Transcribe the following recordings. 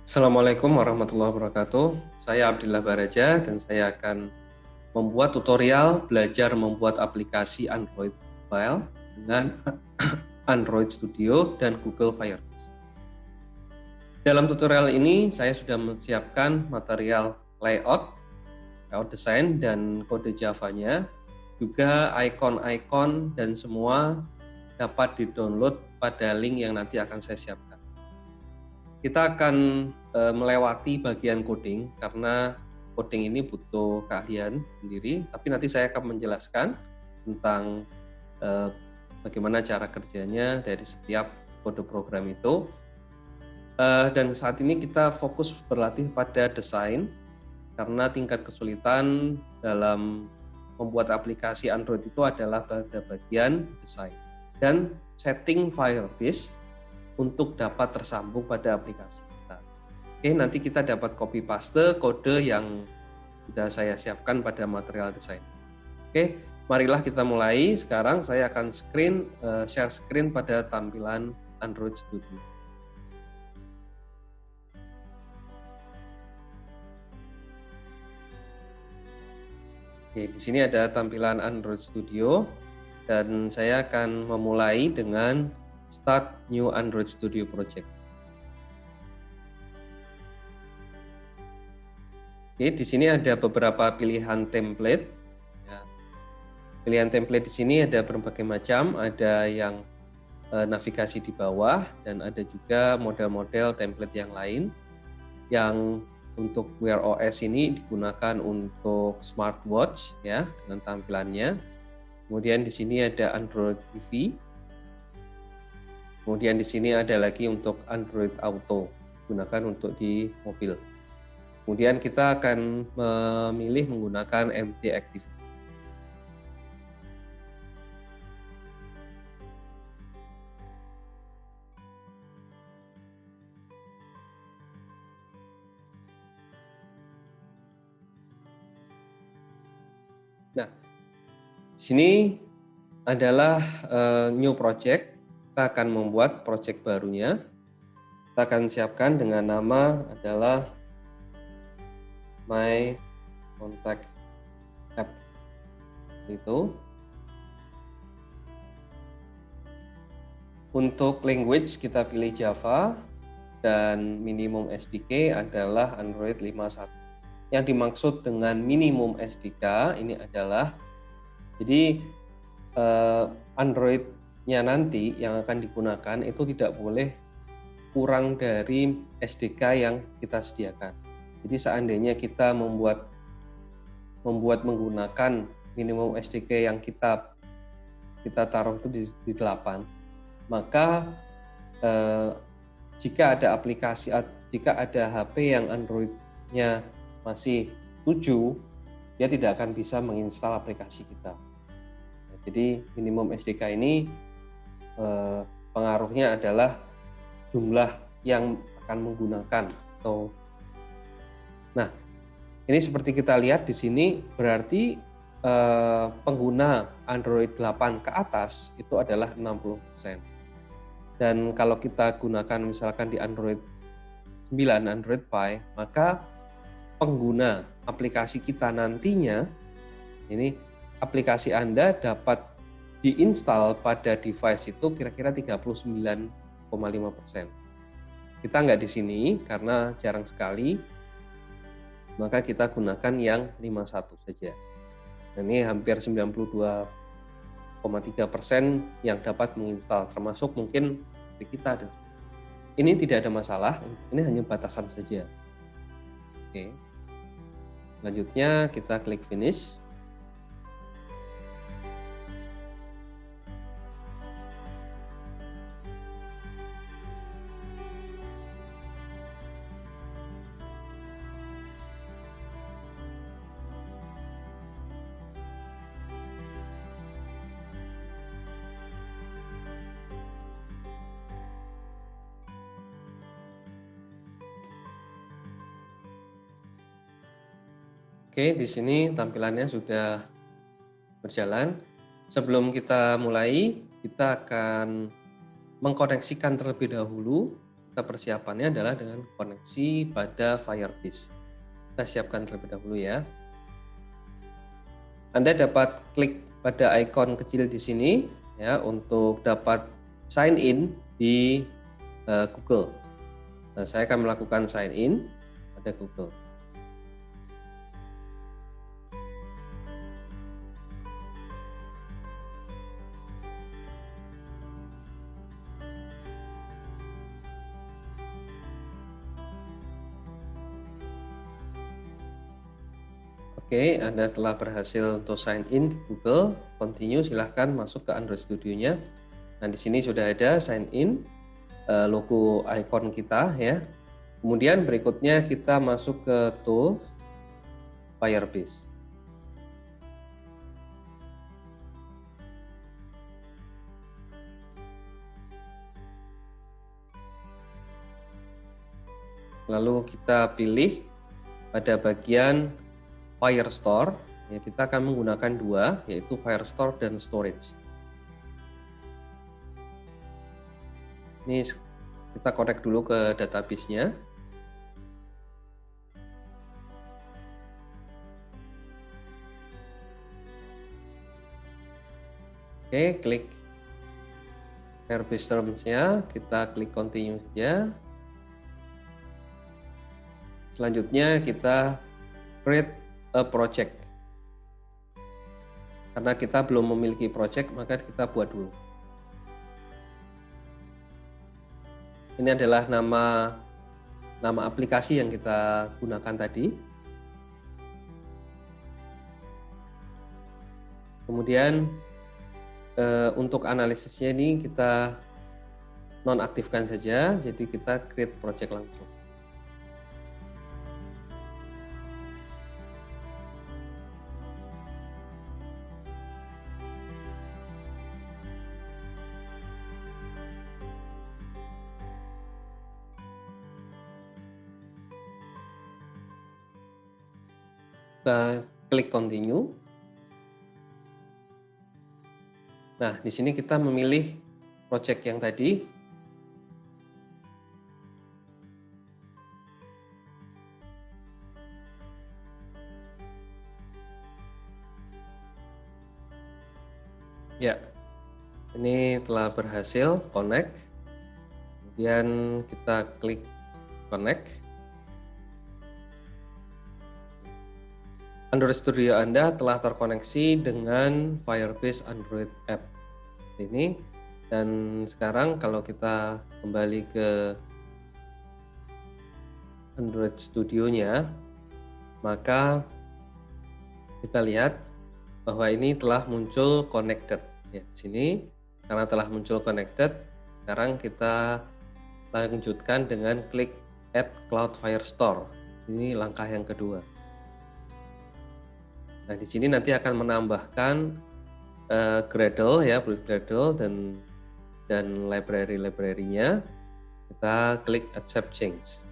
Assalamualaikum warahmatullahi wabarakatuh. Saya Abdillah Baraja dan saya akan membuat tutorial belajar membuat aplikasi Android Mobile dengan Android Studio dan Google Firefox. Dalam tutorial ini saya sudah menyiapkan material layout desain dan kode Java-nya, juga ikon-ikon dan semua dapat di-download pada link yang nanti akan saya siapkan. Kita akan melewati bagian coding karena coding ini butuh keahlian sendiri, tapi nanti saya akan menjelaskan tentang bagaimana cara kerjanya dari setiap kode program itu. Dan saat ini kita fokus berlatih pada desain karena tingkat kesulitan dalam membuat aplikasi Android itu adalah pada bagian desain dan setting Firebase untuk dapat tersambung pada aplikasi kita. Oke, nanti kita dapat copy paste kode yang sudah saya siapkan pada material desain. Oke, marilah kita mulai. Sekarang saya akan share screen pada tampilan Android Studio. Oke, di sini ada tampilan Android Studio dan saya akan memulai dengan Start New Android Studio Project. Oke, di sini ada beberapa pilihan template. Ya. Pilihan template di sini ada berbagai macam, ada yang navigasi di bawah dan ada juga model-model template yang lain. Yang untuk Wear OS ini digunakan untuk smartwatch ya dengan tampilannya. Kemudian di sini ada Android TV. Kemudian di sini ada lagi untuk Android Auto, digunakan untuk di mobil. Kemudian kita akan memilih menggunakan MT Active. Nah, di sini adalah new project. Kita akan membuat project barunya. Kita akan siapkan dengan nama adalah My Contact App. Itu. Untuk language kita pilih Java dan minimum SDK adalah Android 5.1. Yang dimaksud dengan minimum SDK ini adalah jadi Android-nya nanti yang akan digunakan itu tidak boleh kurang dari SDK yang kita sediakan. Jadi seandainya kita membuat menggunakan minimum SDK yang kita taruh itu di 8, maka jika ada HP yang Android-nya masih 7, dia tidak akan bisa menginstal aplikasi kita. Jadi minimum SDK ini pengaruhnya adalah jumlah yang akan menggunakan. Nah, ini seperti kita lihat di sini berarti pengguna Android 8 ke atas itu adalah 60%. Dan kalau kita gunakan misalkan di Android 9, Android Pie, maka pengguna aplikasi kita nantinya ini aplikasi Anda dapat diinstal pada device itu kira-kira 39,5%. Kita nggak di sini karena jarang sekali, maka kita gunakan yang 51 saja. Dan ini hampir 92,3% yang dapat menginstal, termasuk mungkin di kita. Ini tidak ada masalah, ini hanya batasan saja. Oke. Selanjutnya kita klik finish. Oke, di sini tampilannya sudah berjalan. Sebelum kita mulai, kita akan mengkoneksikan terlebih dahulu Kita persiapannya adalah dengan koneksi pada Firebase. Kita siapkan terlebih dahulu ya. Anda dapat klik pada ikon kecil di sini ya untuk dapat sign in di Google. Nah, saya akan melakukan sign in pada Google. Oke, Anda telah berhasil untuk sign in di Google. Continue, silahkan masuk ke Android Studio-nya. Nah, di sini sudah ada sign in, logo icon kita ya. Kemudian berikutnya kita masuk ke Tools, Firebase. Lalu kita pilih pada bagian Firestore, ya, kita akan menggunakan dua, yaitu Firestore dan Storage. Ini kita connect dulu ke database-nya. Oke, klik Firebase Terms-nya, kita klik Continue saja. Selanjutnya kita create a project. Karena kita belum memiliki project, maka kita buat dulu. Ini adalah nama aplikasi yang kita gunakan tadi. Kemudian untuk analisisnya ini kita nonaktifkan saja, jadi kita create project langsung. Kita klik continue. Nah, di sini kita memilih project yang tadi. Ya, ini telah berhasil connect. Kemudian kita klik connect. Android Studio Anda telah terkoneksi dengan Firebase Android App ini, dan sekarang kalau kita kembali ke Android Studio-nya, maka kita lihat bahwa ini telah muncul connected. Ya, di sini karena telah muncul connected, sekarang kita lanjutkan dengan klik Add Cloud Firestore. Ini langkah yang kedua. Nah, di sini nanti akan menambahkan Gradle ya, build Gradle dan library-nya. Kita klik Accept Change.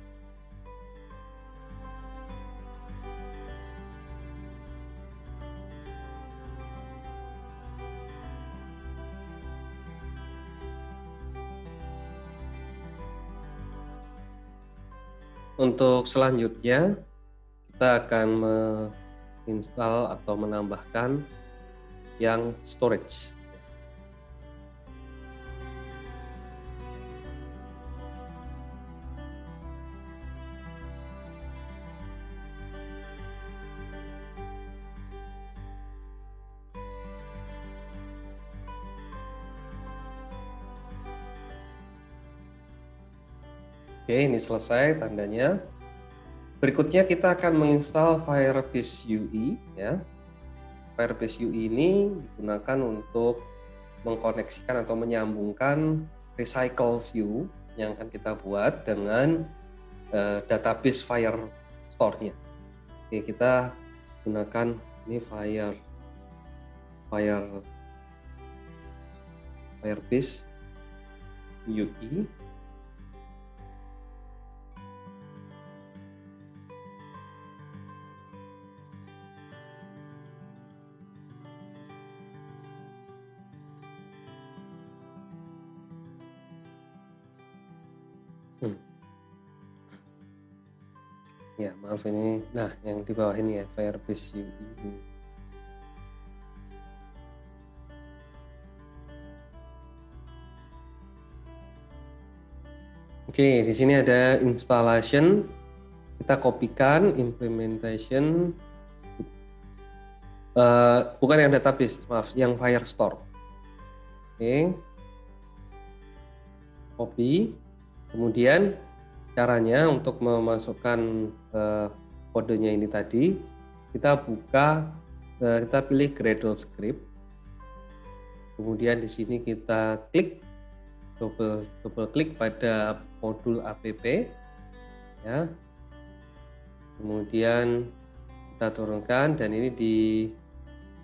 Untuk selanjutnya kita akan menginstal atau menambahkan yang storage. Oke, ini selesai tandanya. Berikutnya kita akan menginstal Firebase UI ya. Firebase UI ini digunakan untuk mengkoneksikan atau menyambungkan recycle view yang akan kita buat dengan database Firestore-nya. Oke, kita gunakan ini Firebase UI. Hmm. Ya, maaf ini. Nah, yang di bawah ini ya, Firebase UI. Oke, di sini ada installation. Kita kopikan implementation. Bukan yang database, maaf, yang Firestore. Oke, copy. Kemudian caranya untuk memasukkan kodenya ini tadi, kita buka, kita pilih Gradle script. Kemudian di sini kita klik, double klik pada modul app, ya. Kemudian kita turunkan dan ini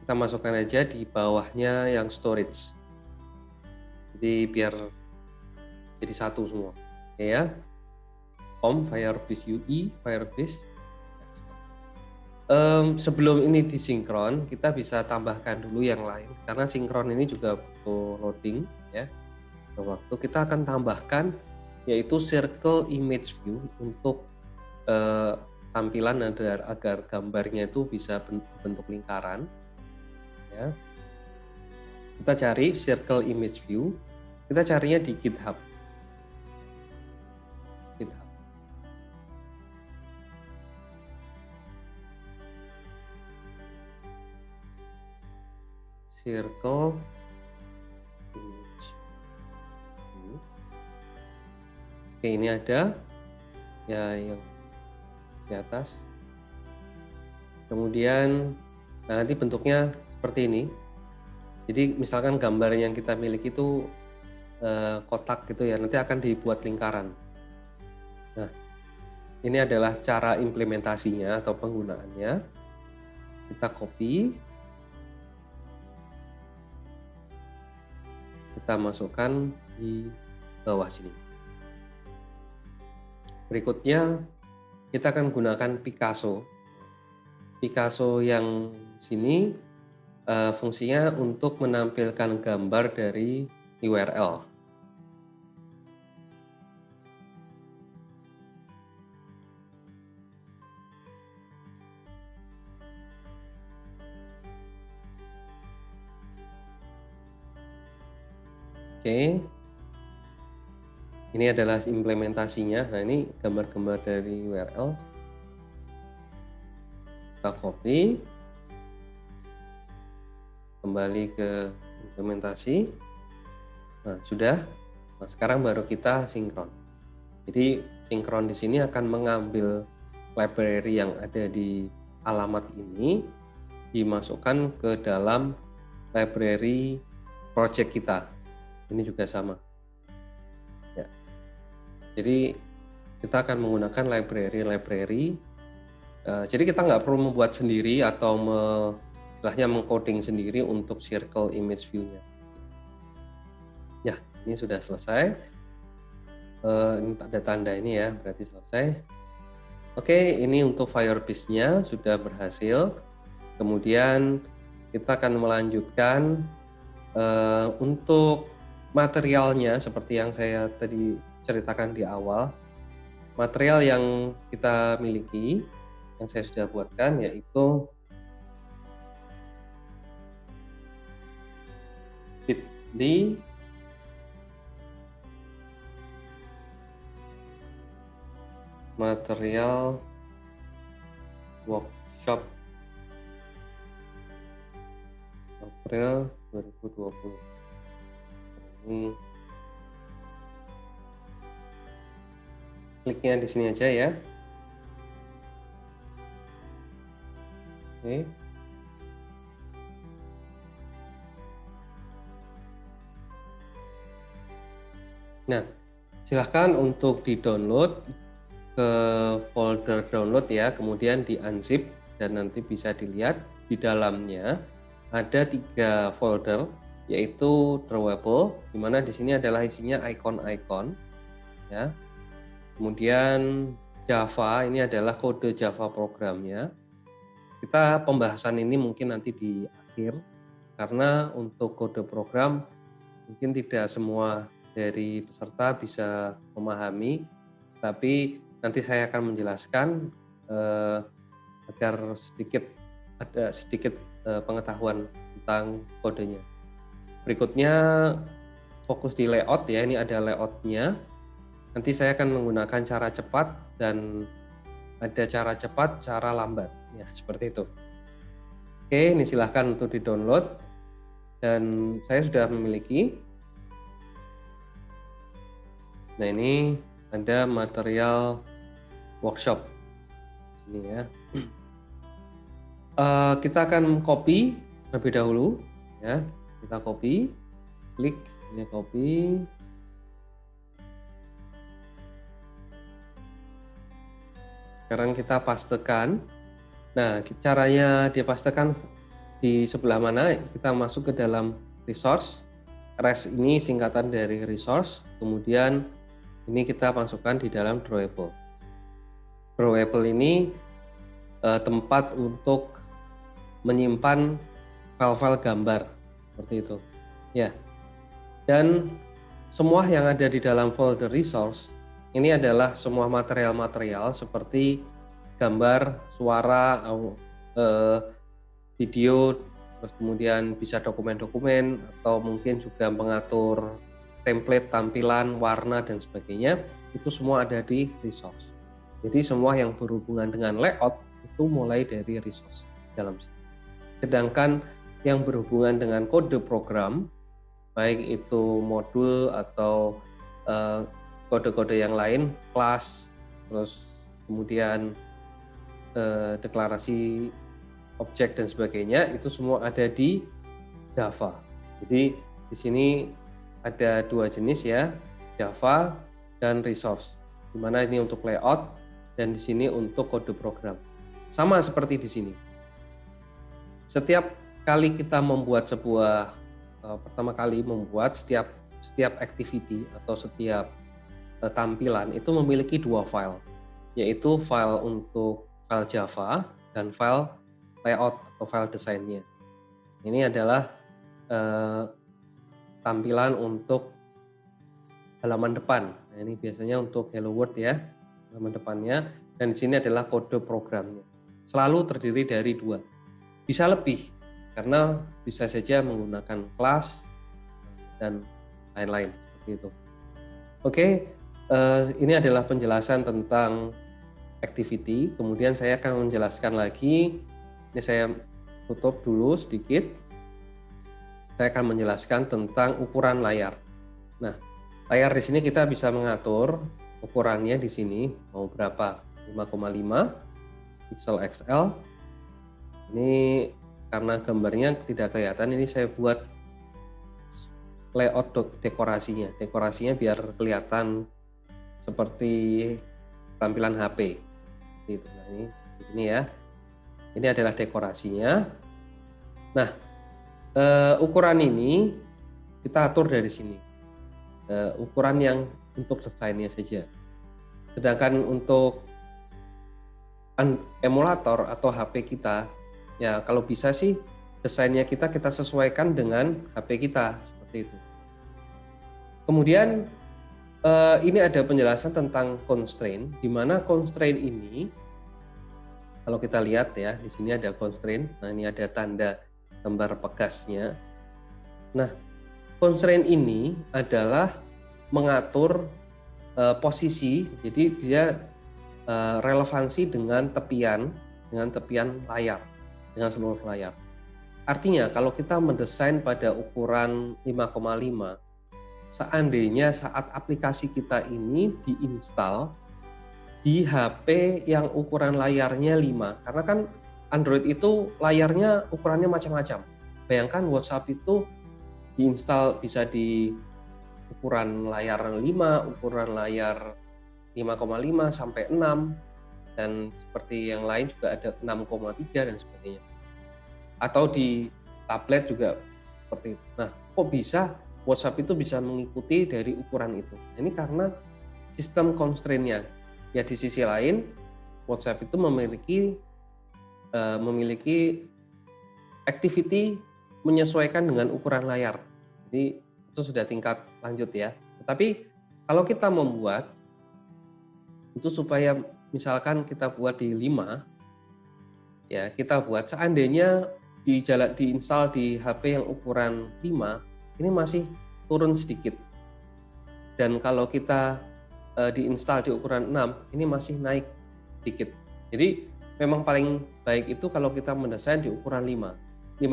kita masukkan aja di bawahnya yang storage. Jadi biar jadi satu semua, oke ya. Firebase UI, Firebase. Sebelum ini disinkron, kita bisa tambahkan dulu yang lain karena sinkron ini juga butuh loading ya. Waktu kita akan tambahkan yaitu circle image view untuk tampilan agar gambarnya itu bisa bentuk lingkaran ya. Kita cari circle image view, kita carinya di GitHub. Circle image view. Oke, ini ada ya yang di atas. Kemudian nanti bentuknya seperti ini. Jadi misalkan gambar yang kita miliki itu kotak gitu ya, nanti akan dibuat lingkaran. Nah, ini adalah cara implementasinya atau penggunaannya. Kita copy, kita masukkan di bawah sini. Berikutnya kita akan gunakan Picasso. Picasso yang sini fungsinya untuk menampilkan gambar dari URL. Oke, ini adalah implementasinya. Nah, ini gambar-gambar dari URL. Kita copy, kembali ke implementasi. Nah, sudah. Nah, sekarang baru kita sinkron. Jadi sinkron di sini akan mengambil library yang ada di alamat ini, dimasukkan ke dalam library project kita. Ini juga sama. Ya. Jadi kita akan menggunakan library. Jadi kita nggak perlu membuat sendiri atau istilahnya mengcoding sendiri untuk circle image view-nya. Ya, ini sudah selesai. Ini ada tanda ini ya, berarti selesai. Oke, ini untuk Firebase-nya sudah berhasil. Kemudian kita akan melanjutkan untuk materialnya seperti yang saya tadi ceritakan di awal. Material yang kita miliki, yang saya sudah buatkan, yaitu bit.ly material workshop April 2020. Ini kliknya di sini aja ya. Oke. Nah, silahkan untuk di-download ke folder download ya, kemudian di-unzip dan nanti bisa dilihat di dalamnya ada 3 folder, yaitu drawable, di mana di sini adalah isinya icon-icon ya. Kemudian Java, ini adalah kode Java programnya. Kita pembahasan ini mungkin nanti di akhir, karena untuk kode program mungkin tidak semua dari peserta bisa memahami. tapi nanti saya akan menjelaskan agar ada sedikit pengetahuan tentang kodenya. Berikutnya fokus di layout ya, ini ada layoutnya. Nanti saya akan menggunakan cara cepat dan ada cara cepat, cara lambat, ya seperti itu. Oke, ini silahkan untuk di-download dan saya sudah memiliki. Nah, ini ada material workshop sini ya. Kita akan copy terlebih dahulu ya. Kita copy, klik ini copy. Sekarang kita pastekan. Nah, caranya dipastekan di sebelah mana? Kita masuk ke dalam resource. Res ini singkatan dari resource. Kemudian ini kita masukkan di dalam drawable. Drawable ini tempat untuk menyimpan file-file gambar seperti itu. Ya. Dan semua yang ada di dalam folder resource ini adalah semua material-material seperti gambar, suara, video, terus kemudian bisa dokumen-dokumen atau mungkin juga mengatur template, tampilan, warna dan sebagainya, itu semua ada di resource. Jadi semua yang berhubungan dengan layout itu mulai dari resource dalam sini. Sedangkan yang berhubungan dengan kode program, baik itu modul atau kode-kode yang lain, kelas, terus kemudian deklarasi objek dan sebagainya, itu semua ada di Java. Jadi di sini ada dua jenis ya, Java dan resource. Di mana ini untuk layout dan di sini untuk kode program. Sama seperti di sini. Setiap kali kita membuat pertama kali membuat setiap activity atau setiap tampilan itu memiliki dua file, yaitu file untuk file Java dan file layout atau file desainnya. Ini adalah tampilan untuk halaman depan. Nah, ini biasanya untuk Hello World ya, halaman depannya. Dan di sini adalah kode programnya. Selalu terdiri dari dua. Bisa lebih, karena bisa saja menggunakan kelas dan lain-lain seperti itu. Oke, ini adalah penjelasan tentang activity. Kemudian saya akan menjelaskan lagi. Ini saya tutup dulu sedikit. Saya akan menjelaskan tentang ukuran layar. Nah, layar di sini kita bisa mengatur ukurannya di sini mau berapa? 5,5 pixel XL. Ini karena gambarnya tidak kelihatan, ini saya buat layout dekorasinya. Dekorasinya biar kelihatan seperti tampilan HP. Gitu. Nah, ini seperti ini ya. Ini adalah dekorasinya. Nah, ukuran ini kita atur dari sini. Ukuran yang untuk desainnya saja. Sedangkan untuk emulator atau HP kita, ya kalau bisa sih desainnya kita sesuaikan dengan HP kita seperti itu. Kemudian ini ada penjelasan tentang constraint, di mana constraint ini kalau kita lihat ya di sini ada constraint. Nah, ini ada tanda gambar pegasnya. Nah, constraint ini adalah mengatur posisi, jadi dia relevansi dengan tepian layar, dengan seluruh layar. Artinya kalau kita mendesain pada ukuran 5,5, seandainya saat aplikasi kita ini diinstal di HP yang ukuran layarnya 5, karena kan Android itu layarnya ukurannya macam-macam. Bayangkan WhatsApp itu diinstal bisa di ukuran layar 5, ukuran layar 5,5 sampai 6, dan seperti yang lain juga ada 6,3 dan sebagainya. Atau di tablet juga seperti itu. Nah, kok bisa WhatsApp itu bisa mengikuti dari ukuran itu? Ini karena sistem constraint-nya. Ya di sisi lain, WhatsApp itu memiliki activity menyesuaikan dengan ukuran layar. Jadi itu sudah tingkat lanjut ya. Tetapi kalau kita membuat itu supaya misalkan kita buat di 5, ya kita buat seandainya diinstal di HP yang ukuran 5, ini masih turun sedikit. Dan kalau kita diinstal di ukuran 6, ini masih naik sedikit. Jadi memang paling baik itu kalau kita mendesain di ukuran 5,5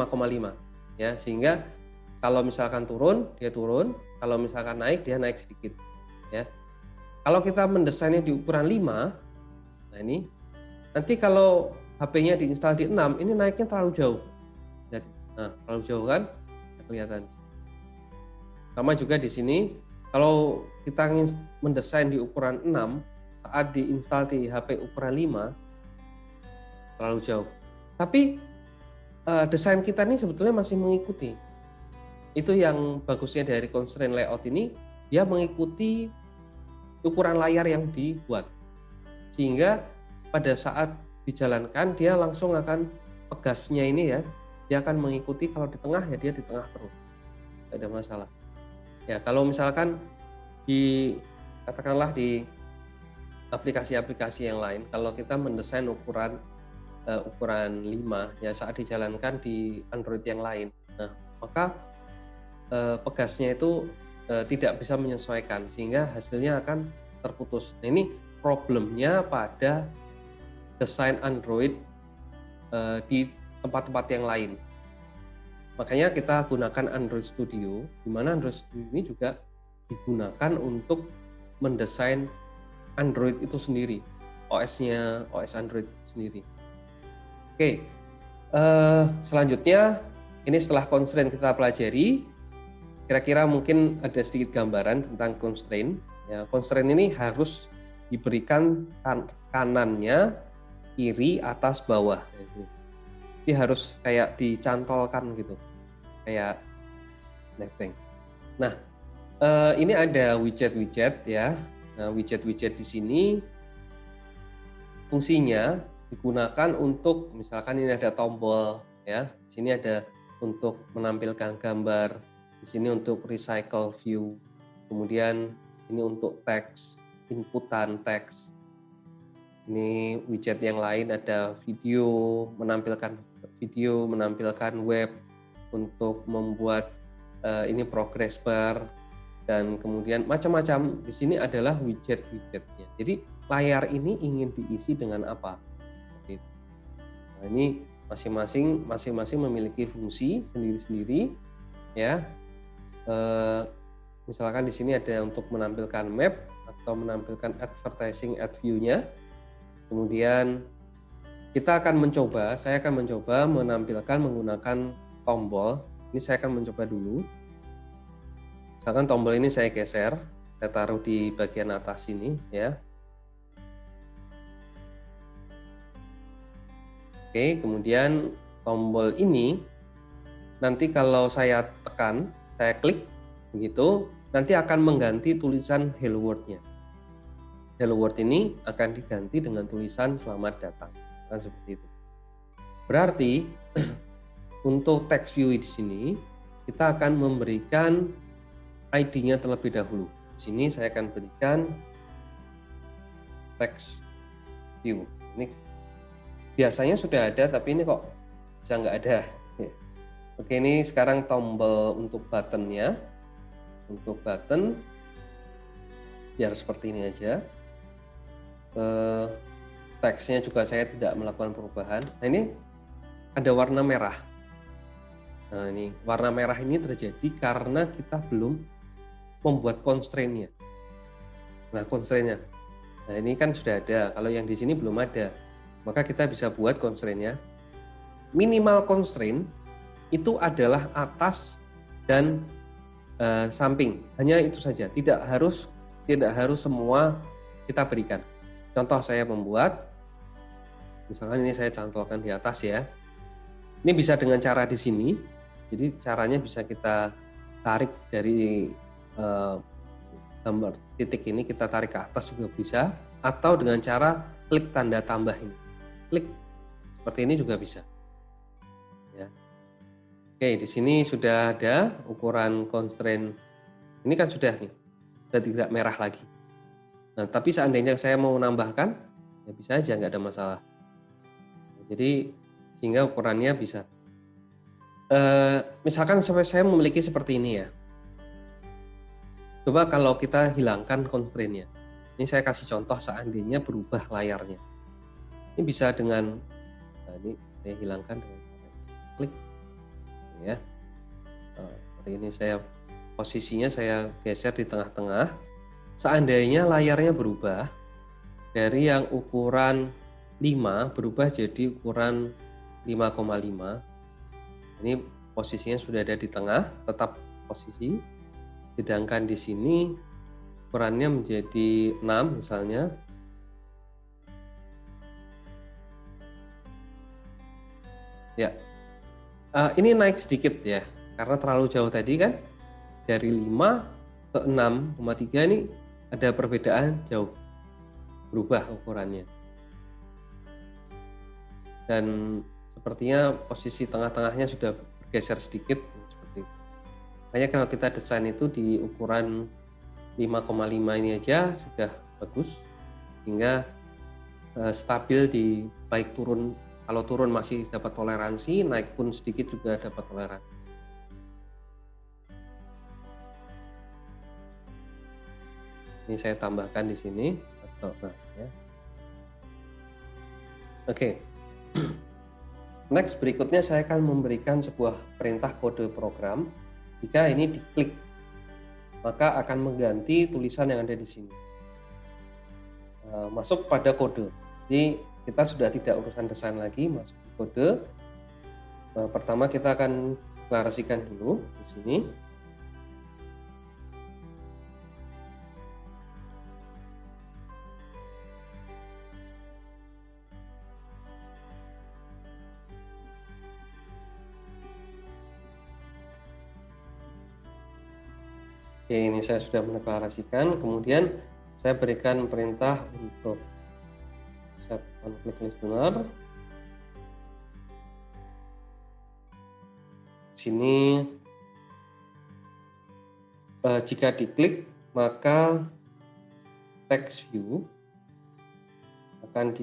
ya, sehingga kalau misalkan turun, dia turun, kalau misalkan naik, dia naik sedikit ya. Kalau kita mendesainnya di ukuran 5, nah ini nanti kalau HP-nya diinstal di 6, ini naiknya terlalu jauh. Nah, terlalu jauh kan? Bisa kelihatan. Sama juga di sini, kalau kita ingin mendesain di ukuran 6, saat diinstal di HP ukuran 5, terlalu jauh. Tapi desain kita ini sebetulnya masih mengikuti. Itu yang bagusnya dari constraint layout ini, dia mengikuti ukuran layar yang dibuat. Sehingga pada saat dijalankan, dia langsung akan pegasnya ini ya, dia akan mengikuti, kalau di tengah ya dia di tengah terus. Tidak ada masalah. Ya, kalau misalkan katakanlah di aplikasi-aplikasi yang lain, kalau kita mendesain ukuran 5 ya, saat dijalankan di Android yang lain, nah maka pegasnya itu tidak bisa menyesuaikan, sehingga hasilnya akan terputus. Nah, ini problemnya pada desain Android di tempat-tempat yang lain. Makanya kita gunakan Android Studio, di mana Android Studio ini juga digunakan untuk mendesain Android itu sendiri, OS-nya, OS Android sendiri. Oke, selanjutnya ini setelah constraint kita pelajari, kira-kira mungkin ada sedikit gambaran tentang constraint. Ya, constraint ini harus diberikan kanannya, kiri, atas, bawah. Jadi harus kayak dicantolkan gitu, kayak nebeng. Nah, ini ada widget-widget ya. Nah, widget-widget di sini fungsinya digunakan untuk, misalkan ini ada tombol ya, di sini ada untuk menampilkan gambar, di sini untuk recycle view, kemudian ini untuk teks, inputan teks. Ini widget yang lain ada video, menampilkan video, menampilkan web, untuk membuat ini progress bar, dan kemudian macam-macam. Di sini adalah widget-widgetnya. Jadi layar ini ingin diisi dengan apa? Nah, ini masing-masing memiliki fungsi sendiri-sendiri ya. Misalkan di sini ada untuk menampilkan map atau menampilkan advertising ad view-nya. Kemudian saya akan mencoba menampilkan menggunakan tombol. Ini saya akan mencoba dulu. Misalkan tombol ini saya geser, saya taruh di bagian atas sini ya. Oke, kemudian tombol ini nanti kalau saya tekan, saya klik begitu, nanti akan mengganti tulisan hello world-nya. Hello world ini akan diganti dengan tulisan selamat datang, kan seperti itu. Berarti untuk text view di sini kita akan memberikan ID-nya terlebih dahulu. Di sini saya akan berikan text view. Ini biasanya sudah ada, tapi ini kok bisa nggak ada. Oke, ini sekarang tombol untuk buttonnya. Untuk button, biar seperti ini aja. Teksnya juga saya tidak melakukan perubahan. Nah, ini ada warna merah. Nah, ini warna merah ini terjadi karena kita belum membuat constraint-nya. Nah, constraint-nya. Nah, ini kan sudah ada. Kalau yang di sini belum ada, maka kita bisa buat constraint-nya. Minimal constraint itu adalah atas dan samping. Hanya itu saja. Tidak harus semua kita berikan. Contoh saya membuat, misalkan ini saya cantolkan di atas ya. Ini bisa dengan cara di sini. Jadi caranya bisa kita tarik dari gambar titik ini, kita tarik ke atas juga bisa, atau dengan cara klik tanda tambah ini. Klik seperti ini juga bisa. Ya. Oke, di sini sudah ada ukuran constraint. Ini kan sudah nih, sudah tidak merah lagi. Nah, tapi seandainya saya mau menambahkan, ya bisa aja, nggak ada masalah. Jadi sehingga ukurannya bisa. Misalkan saya memiliki seperti ini ya. Coba kalau kita hilangkan constraint-nya. Ini saya kasih contoh seandainya berubah layarnya. Ini bisa dengan, nah ini saya hilangkan dengan klik, ya. Ini saya posisinya saya geser di tengah-tengah. Seandainya layarnya berubah dari yang ukuran 5 berubah jadi ukuran 5,5. Ini posisinya sudah ada di tengah, tetap posisi. Sedangkan di sini ukurannya menjadi 6 misalnya. Ya, ini naik sedikit ya, karena terlalu jauh tadi kan, dari 5 ke 6,3 ini ada perbedaan jauh, berubah ukurannya. Dan sepertinya posisi tengah-tengahnya sudah bergeser sedikit, seperti itu. Makanya kalau kita desain itu di ukuran 5,5 ini aja sudah bagus, sehingga stabil di baik turun, kalau turun masih dapat toleransi, naik pun sedikit juga dapat toleransi. Ini saya tambahkan di sini. Nah, ya. Oke. Next, berikutnya saya akan memberikan sebuah perintah kode program. Jika ini diklik, maka akan mengganti tulisan yang ada di sini. Masuk pada kode. Jadi kita sudah tidak urusan desain lagi, masuk ke kode. Pertama kita akan deklarasikan dulu di sini. Oke, ini saya sudah mendeklarasikan. Kemudian saya berikan perintah untuk set on-click listener. Di sini jika diklik maka text view akan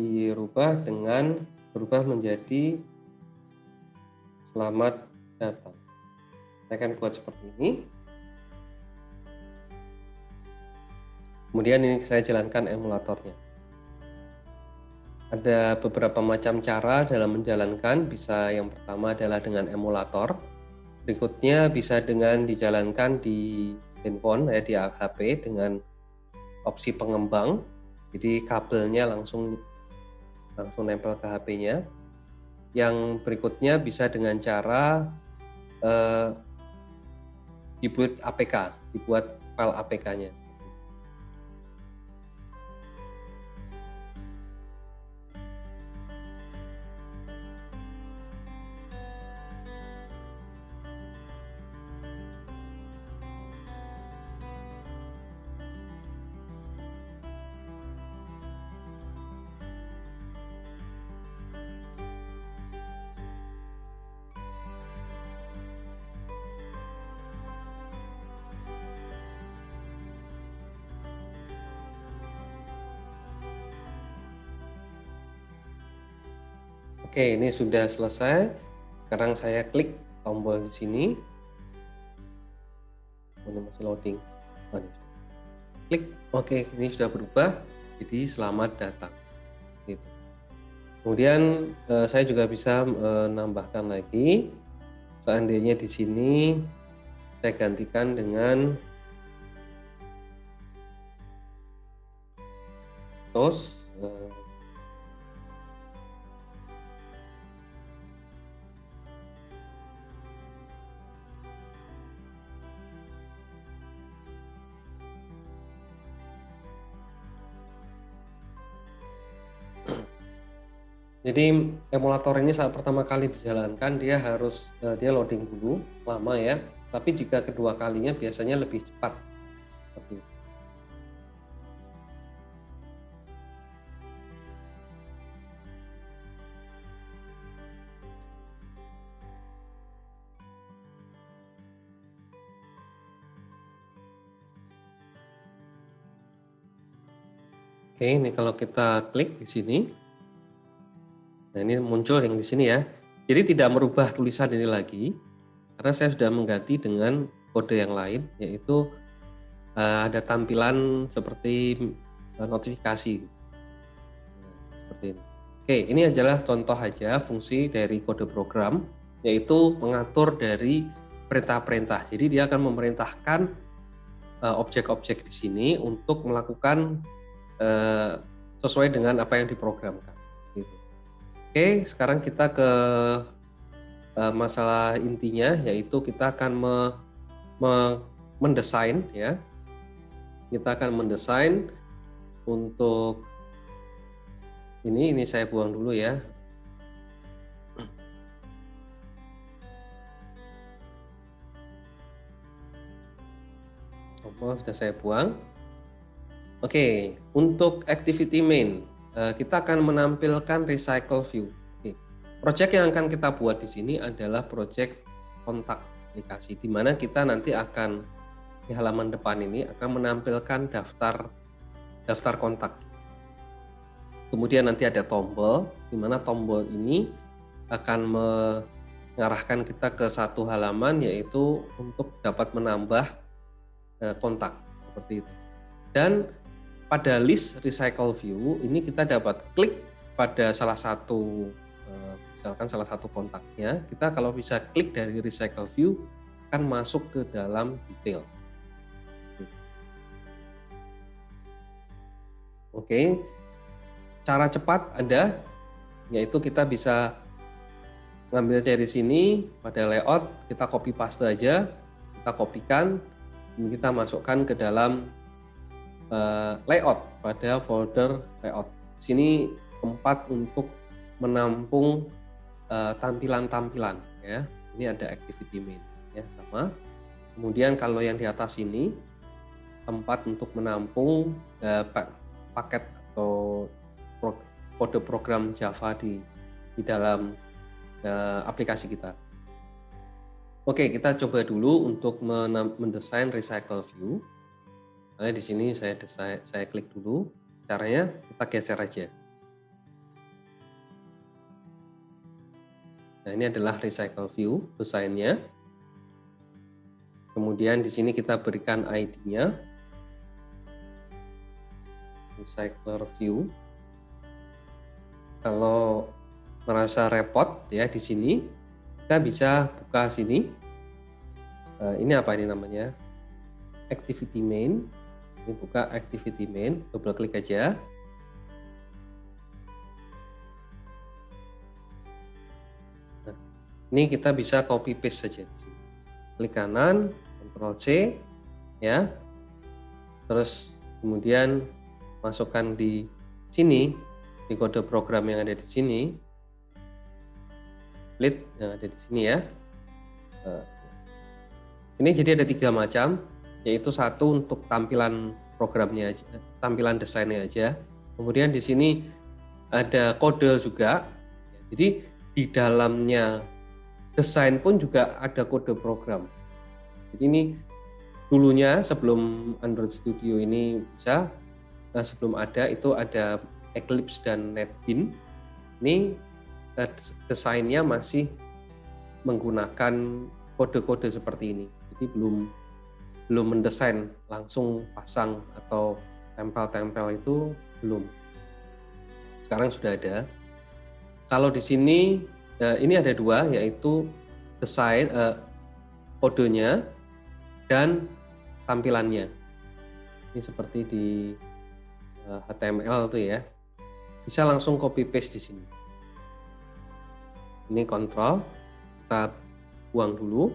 berubah menjadi selamat datang. Saya akan buat seperti ini. Kemudian ini saya jalankan emulatornya. Ada beberapa macam cara dalam menjalankan. Bisa yang pertama adalah dengan emulator. Berikutnya bisa dengan dijalankan di handphone, di HP dengan opsi pengembang. Jadi kabelnya langsung nempel ke HP-nya. Yang berikutnya bisa dengan cara dibuat file APK-nya. Oke, ini sudah selesai. Sekarang saya klik tombol di sini. Ini masih loading. Klik, oke, ini sudah berubah. Jadi selamat datang. Gitu. Kemudian saya juga bisa menambahkan lagi. Seandainya di sini saya gantikan dengan toast. Jadi emulator ini saat pertama kali dijalankan dia loading dulu lama ya. Tapi jika kedua kalinya biasanya lebih cepat. Seperti itu. Oke, ini kalau kita klik di sini, nah ini muncul yang di sini ya. Jadi tidak merubah tulisan ini lagi, karena saya sudah mengganti dengan kode yang lain, yaitu ada tampilan seperti notifikasi. Seperti ini. Oke, ini adalah contoh aja fungsi dari kode program, yaitu mengatur dari perintah-perintah. Jadi dia akan memerintahkan objek-objek di sini untuk melakukan sesuai dengan apa yang diprogramkan. Gitu. Oke, sekarang kita ke masalah intinya, yaitu kita akan mendesain ya. Kita akan mendesain untuk ini saya buang dulu ya. Sudah saya buang. Oke, untuk activity main, kita akan menampilkan recycle view. Oke. Project yang akan kita buat di sini adalah project kontak aplikasi, di mana kita nanti akan di halaman depan ini akan menampilkan daftar kontak. Kemudian nanti ada tombol, di mana tombol ini akan mengarahkan kita ke satu halaman, yaitu untuk dapat menambah kontak seperti itu. Dan pada list recycle view ini kita dapat klik pada salah satu misalkan salah satu kontaknya, kita kalau bisa klik dari recycle view akan masuk ke dalam detail. Oke, cara cepat ada, yaitu kita bisa ngambil dari sini pada layout, kita copy paste aja, kita kopikan, dan kita masukkan ke dalam layout pada folder layout. Di sini tempat untuk menampung tampilan-tampilan ya. Ini ada activity main ya, sama. Kemudian kalau yang di atas ini tempat untuk menampung paket atau kode program Java di dalam aplikasi kita. Oke, kita coba dulu untuk mendesain recycle view. Nah, di sini saya klik dulu. Caranya kita geser aja. Nah, ini adalah recycle view desainnya. Kemudian di sini kita berikan ID-nya. Recycler view. Kalau merasa repot ya di sini, kita bisa buka sini. Ini apa ini namanya? Activity main. Ini buka activity main, double klik aja. Nah, ini kita bisa copy paste saja di sini. Klik kanan, Ctrl C, ya. Terus kemudian masukkan di sini, di kode program yang ada di sini. Split yang ada di sini ya. Ini jadi ada 3 macam, yaitu satu untuk tampilan programnya aja, tampilan desainnya aja. Kemudian di sini ada kode juga. Jadi di dalamnya desain pun juga ada kode program. Jadi ini dulunya sebelum Android Studio ini bisa, sebelum ada itu ada Eclipse dan NetBeans. Ini desainnya masih menggunakan kode-kode seperti ini. Jadi belum mendesain langsung pasang atau tempel-tempel itu belum. Sekarang sudah ada. Kalau di sini ini ada 2, yaitu desain kodenya dan tampilannya. Ini seperti di HTML tuh ya. Bisa langsung copy paste di sini. Ini kontrol, kita buang dulu,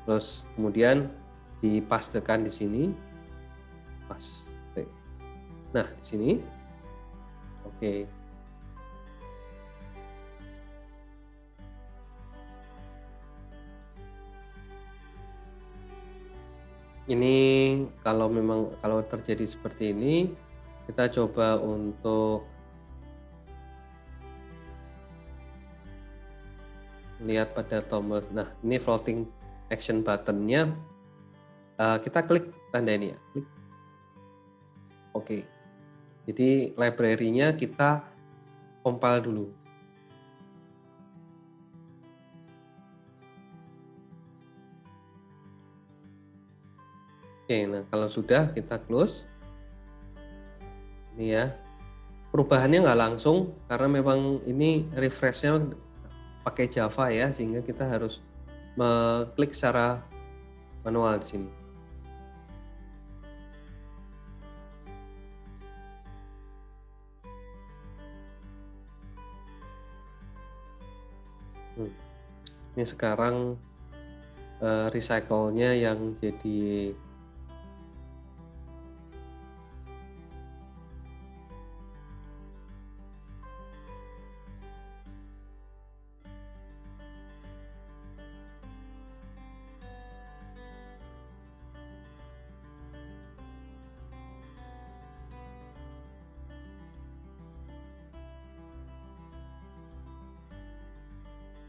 terus kemudian dipastekan di sini, paste. Nah di sini, oke. Ini kalau terjadi seperti ini, kita coba untuk lihat pada tombol. Nah, ini floating action button-nya. Kita klik tanda ini ya. Klik. Oke. Jadi library-nya kita compile dulu. Oke, nah kalau sudah kita close. Ini ya, perubahannya nggak langsung karena memang ini refresh-nya pakai Java ya, sehingga kita harus mengklik secara manual di sini. Ini sekarang recycle-nya yang jadi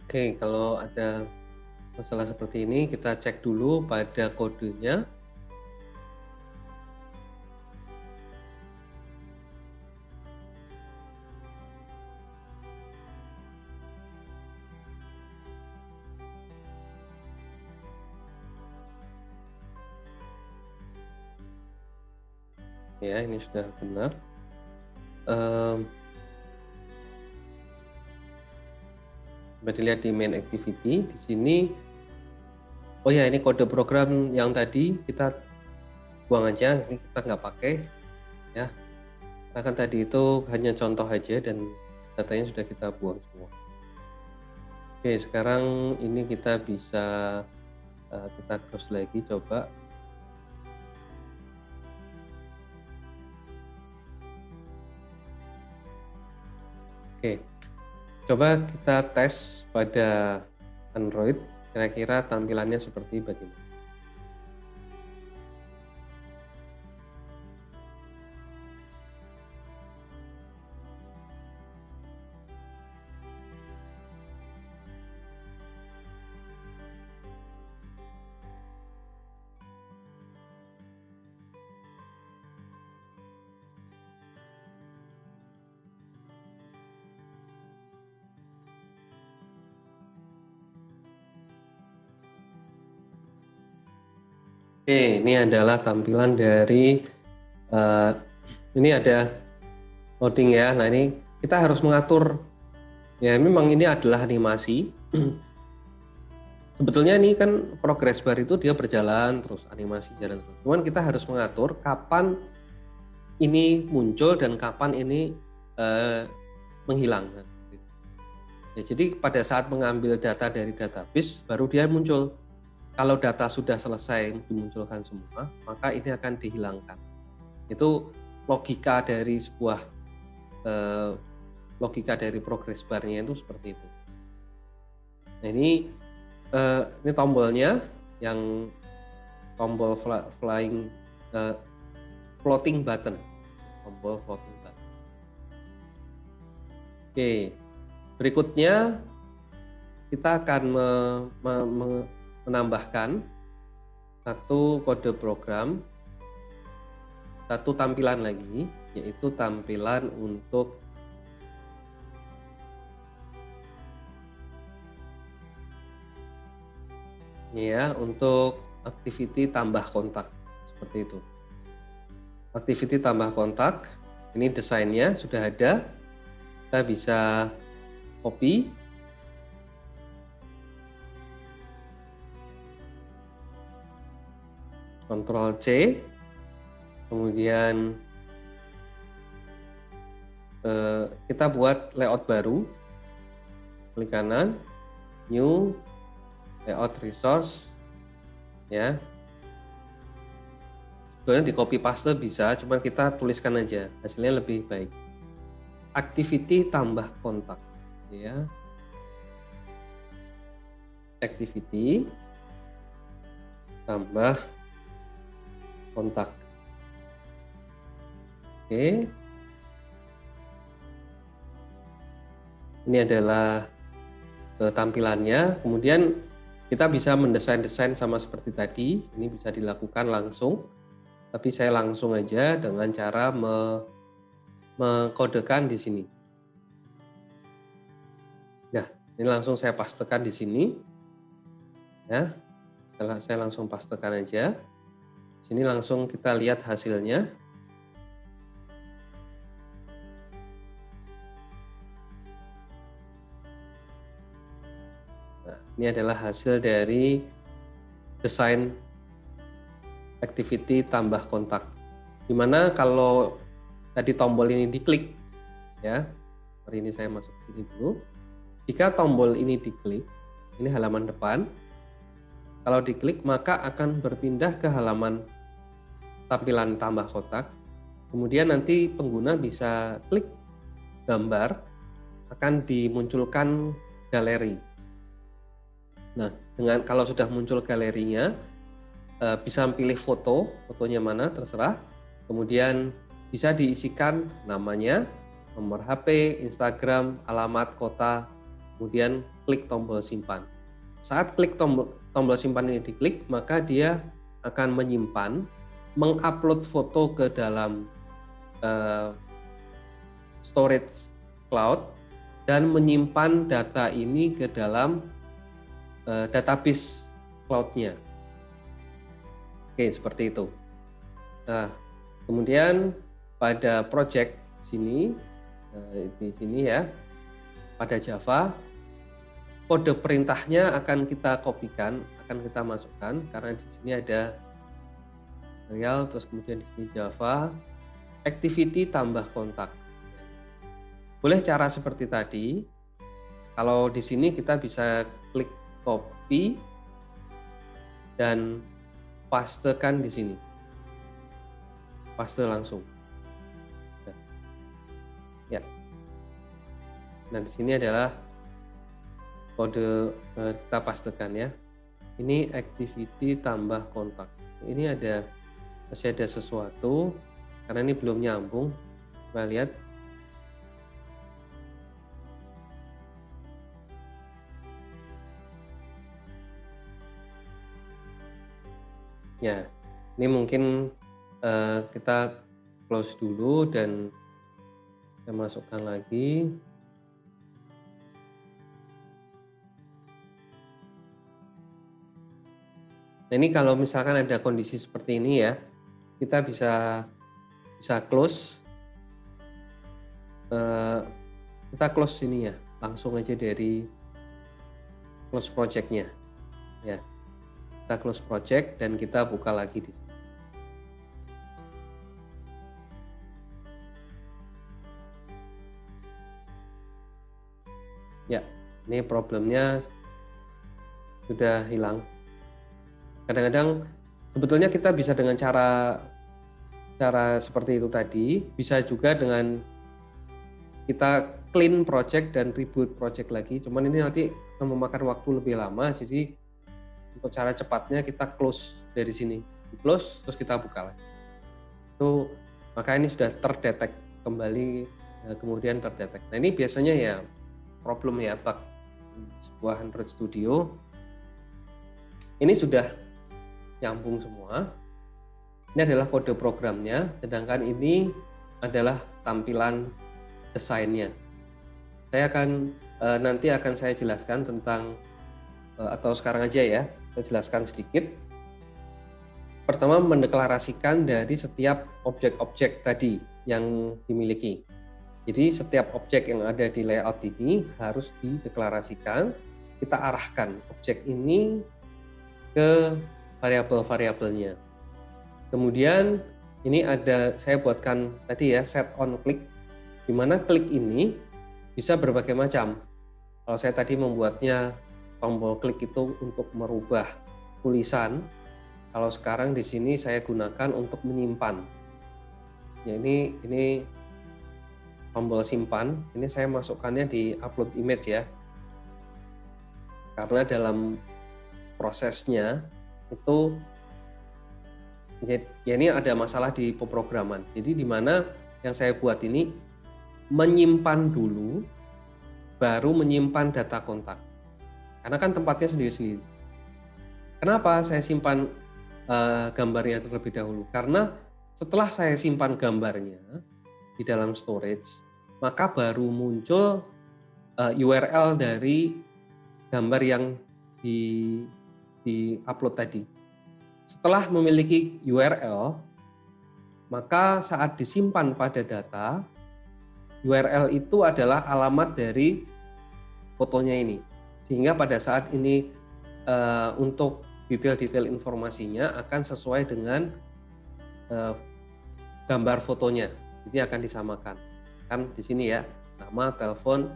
Oke, kalau ada masalah seperti ini kita cek dulu pada kodenya. Ya, ini sudah benar. Coba dilihat di main activity di sini. Oh ya, ini kode program yang tadi kita buang aja, ini kita nggak pakai ya. Karena kan tadi itu hanya contoh aja dan datanya sudah kita buang semua. Oke, sekarang ini kita bisa kita close lagi coba. Oke. Coba kita tes pada Android, kira-kira tampilannya seperti bagaimana. Oke, ini adalah tampilan dari ini ada loading ya. Nah, ini kita harus mengatur ya, memang ini adalah animasi. Sebetulnya ini kan progress bar itu dia berjalan terus, animasi jalan terus. Cuman kita harus mengatur kapan ini muncul dan kapan ini menghilang. Ya, jadi pada saat mengambil data dari database baru dia muncul. Kalau data sudah selesai dimunculkan semua, maka ini akan dihilangkan. Itu logika dari sebuah logika dari progress bar-nya itu seperti itu. Nah, ini tombolnya yang tombol floating button. Tombol floating button. Oke, berikutnya kita akan menambahkan satu kode program, satu tampilan lagi, yaitu tampilan untuk untuk activity tambah kontak seperti itu. Activity tambah kontak, ini desainnya sudah ada, kita bisa copy. Ctrl C, kemudian kita buat layout baru, klik kanan, new, layout resource, ya. Sebenarnya di copy paste bisa, cuma kita tuliskan aja, hasilnya lebih baik. Activity tambah kontak, ya. Activity tambah kontak. Oke. Ini adalah tampilannya. Kemudian kita bisa mendesain-desain sama seperti tadi. Ini bisa dilakukan langsung. Tapi saya langsung aja dengan cara mengkodekan di sini. Nah, ini langsung saya pastekan di sini. Ya, saya langsung pastekan aja. Sini langsung kita lihat hasilnya. Nah, ini adalah hasil dari desain activity tambah kontak. Dimana kalau tadi tombol ini diklik, ya, hari ini saya masuk ke sini dulu. Jika tombol ini diklik, ini halaman depan. Kalau diklik maka akan berpindah ke halaman tampilan tambah kotak. Kemudian nanti pengguna bisa klik gambar, akan dimunculkan galeri. Nah, kalau sudah muncul galerinya, bisa pilih fotonya mana terserah. Kemudian bisa diisikan namanya, nomor HP, Instagram, alamat, kota, kemudian klik tombol simpan. Saat klik tombol simpan ini diklik, maka dia akan menyimpan, mengupload foto ke dalam storage cloud dan menyimpan data ini ke dalam database cloud-nya. Oke, seperti itu. Nah, kemudian pada project sini, di sini ya, pada Java, kode perintahnya akan kita kopikan, akan kita masukkan karena di sini ada tutorial, terus kemudian di sini Java, activity tambah kontak. Boleh cara seperti tadi. Kalau di sini kita bisa klik copy dan pastekan di sini. Paste langsung. Ya. Nah, di sini adalah kode kita pastekan ya. Ini activity tambah kontak. Ini masih ada sesuatu karena ini belum nyambung. Kita lihat. Ya, ini mungkin kita close dulu dan kita masukkan lagi. Nah, ini kalau misalkan ada kondisi seperti ini ya, kita bisa close. Kita close ini ya, langsung aja dari close project-nya. Ya. Kita close project dan kita buka lagi di sini. Ya, ini problemnya sudah hilang. Kadang-kadang sebetulnya kita bisa dengan cara seperti itu tadi, bisa juga dengan kita clean project dan reboot project lagi. Cuman ini nanti akan memakan waktu lebih lama, jadi untuk cara cepatnya kita close dari sini, close terus kita buka lagi. Itu maka ini sudah terdetek kembali, kemudian terdetek. Nah, ini biasanya ya problem ya bug sebuah Android Studio. Ini sudah nyambung semua. Ini adalah kode programnya, sedangkan ini adalah tampilan desainnya. Saya akan nanti akan saya jelaskan tentang atau sekarang aja ya, saya jelaskan sedikit. Pertama, mendeklarasikan dari setiap objek-objek tadi yang dimiliki. Jadi setiap objek yang ada di layout ini harus dideklarasikan. Kita arahkan objek ini ke variabel-variabelnya. Kemudian ini saya buatkan tadi ya set on click, di mana klik ini bisa berbagai macam. Kalau saya tadi membuatnya tombol klik itu untuk merubah tulisan, kalau sekarang di sini saya gunakan untuk menyimpan. Ya, ini tombol simpan, ini saya masukkannya di upload image ya. Karena dalam prosesnya itu ya ini ada masalah di pemrograman. Jadi di mana yang saya buat ini menyimpan dulu, baru menyimpan data kontak. Karena kan tempatnya sendiri-sendiri. Kenapa saya simpan gambarnya terlebih dahulu? Karena setelah saya simpan gambarnya, di dalam storage, maka baru muncul URL dari gambar yang di upload tadi. Setelah memiliki URL, maka saat disimpan pada data, URL itu adalah alamat dari fotonya ini. Sehingga pada saat ini untuk detail-detail informasinya akan sesuai dengan gambar fotonya. Jadi akan disamakan. Kan di sini ya, nama, telepon,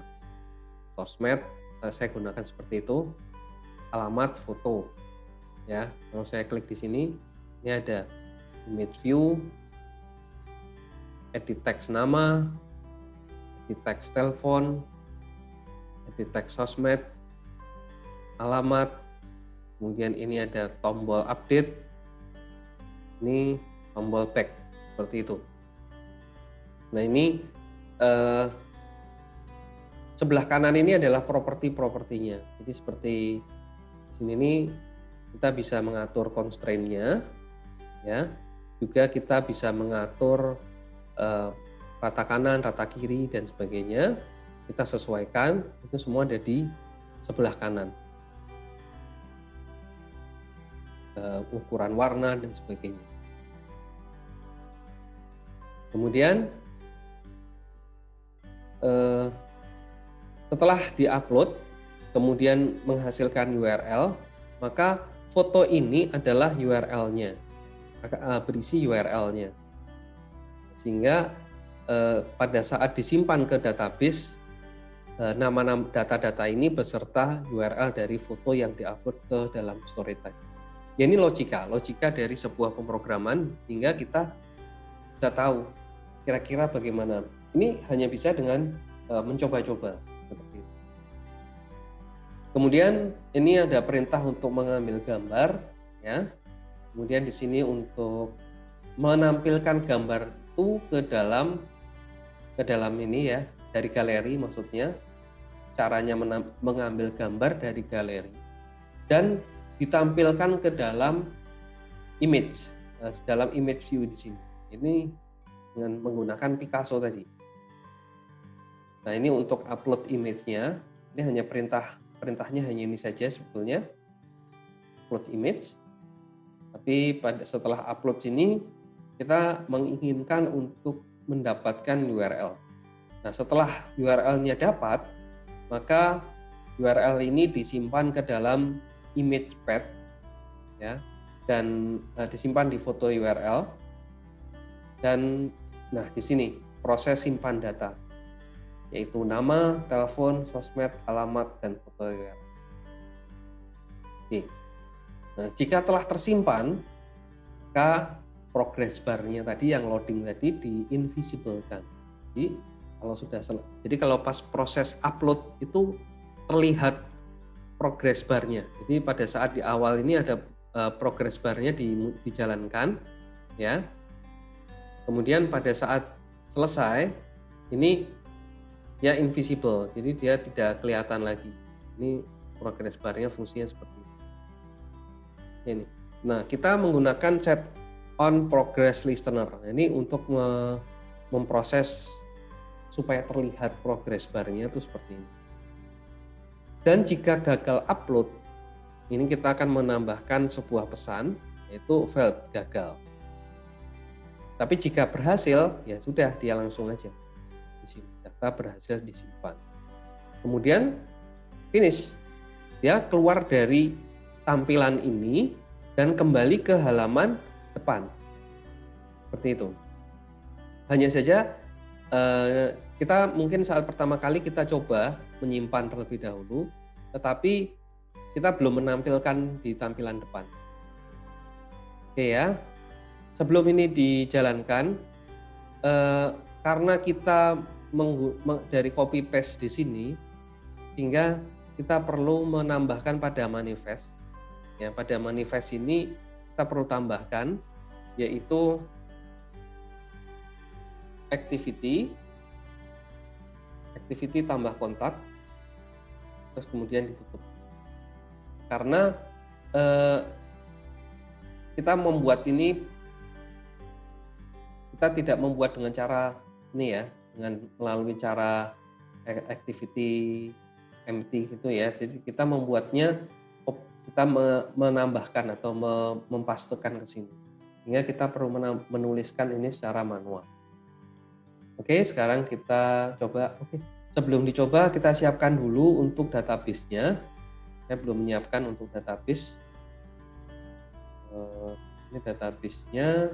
sosmed, saya gunakan seperti itu, alamat, foto. Ya, kalau saya klik di sini, ini ada image view, edit text nama, edit text telepon, edit text sosmed, alamat, kemudian ini ada tombol update, ini tombol back, seperti itu. Nah ini sebelah kanan ini adalah properti-propertinya. Jadi seperti di sini nih kita bisa mengatur constraint-nya, ya. Juga kita bisa mengatur rata kanan, rata kiri dan sebagainya. Kita sesuaikan, itu semua ada di sebelah kanan. Ukuran warna dan sebagainya. Kemudian setelah diupload, kemudian menghasilkan URL, maka foto ini adalah URL-nya, berisi URL-nya. Sehingga pada saat disimpan ke database, nama-nama data-data ini beserta URL dari foto yang diupload ke dalam storage tadi. Ya, ini logika dari sebuah pemrograman hingga kita bisa tahu kira-kira bagaimana. Ini hanya bisa dengan mencoba-coba seperti itu. Kemudian ini ada perintah untuk mengambil gambar, ya. Kemudian di sini untuk menampilkan gambar itu ke dalam ini ya, dari galeri maksudnya. Caranya mengambil gambar dari galeri dan ditampilkan ke dalam image, dalam image view di sini. Ini dengan menggunakan Picasso tadi. Nah ini untuk upload image-nya, ini hanya perintahnya hanya ini saja sebetulnya, upload image. Tapi setelah upload sini kita menginginkan untuk mendapatkan URL. Nah setelah URL-nya dapat, maka URL ini disimpan ke dalam image path, ya, dan disimpan di foto URL. Dan nah di sini proses simpan data, yaitu nama, telepon, sosmed, alamat, dan foto URL. Oke. Nah, jika telah tersimpan, maka progress bar-nya tadi yang loading tadi di-invisible-kan. Jadi kalau pas proses upload itu terlihat progress bar-nya. Jadi pada saat di awal ini ada progress bar-nya dijalankan, ya. Kemudian pada saat selesai ini ya invisible, jadi dia tidak kelihatan lagi. Ini progress bar-nya fungsinya seperti ini. Ini. Nah, kita menggunakan set on progress listener. Ini untuk memproses supaya terlihat progress bar-nya itu seperti ini. Dan jika gagal upload, ini kita akan menambahkan sebuah pesan, yaitu failed, gagal. Tapi jika berhasil, ya sudah, dia langsung aja di sini. Data berhasil disimpan. Kemudian finish. Dia keluar dari tampilan ini dan kembali ke halaman depan. Seperti itu. Hanya saja kita mungkin saat pertama kali kita coba menyimpan terlebih dahulu, tetapi kita belum menampilkan di tampilan depan. Oke ya, sebelum ini dijalankan, karena kita dari copy paste di sini, sehingga kita perlu menambahkan pada manifest. Ya, pada manifest ini kita perlu tambahkan, yaitu activity tambah kontak, terus kemudian ditutup. Karena kita membuat ini, kita tidak membuat dengan cara ini ya, dengan melalui cara activity empty gitu ya. Jadi kita membuatnya, kita menambahkan atau mempastekan ke sini. Sehingga kita perlu menuliskan ini secara manual. Oke, sekarang kita coba. Oke, sebelum dicoba kita siapkan dulu untuk database-nya. Saya belum menyiapkan untuk database. Ini database-nya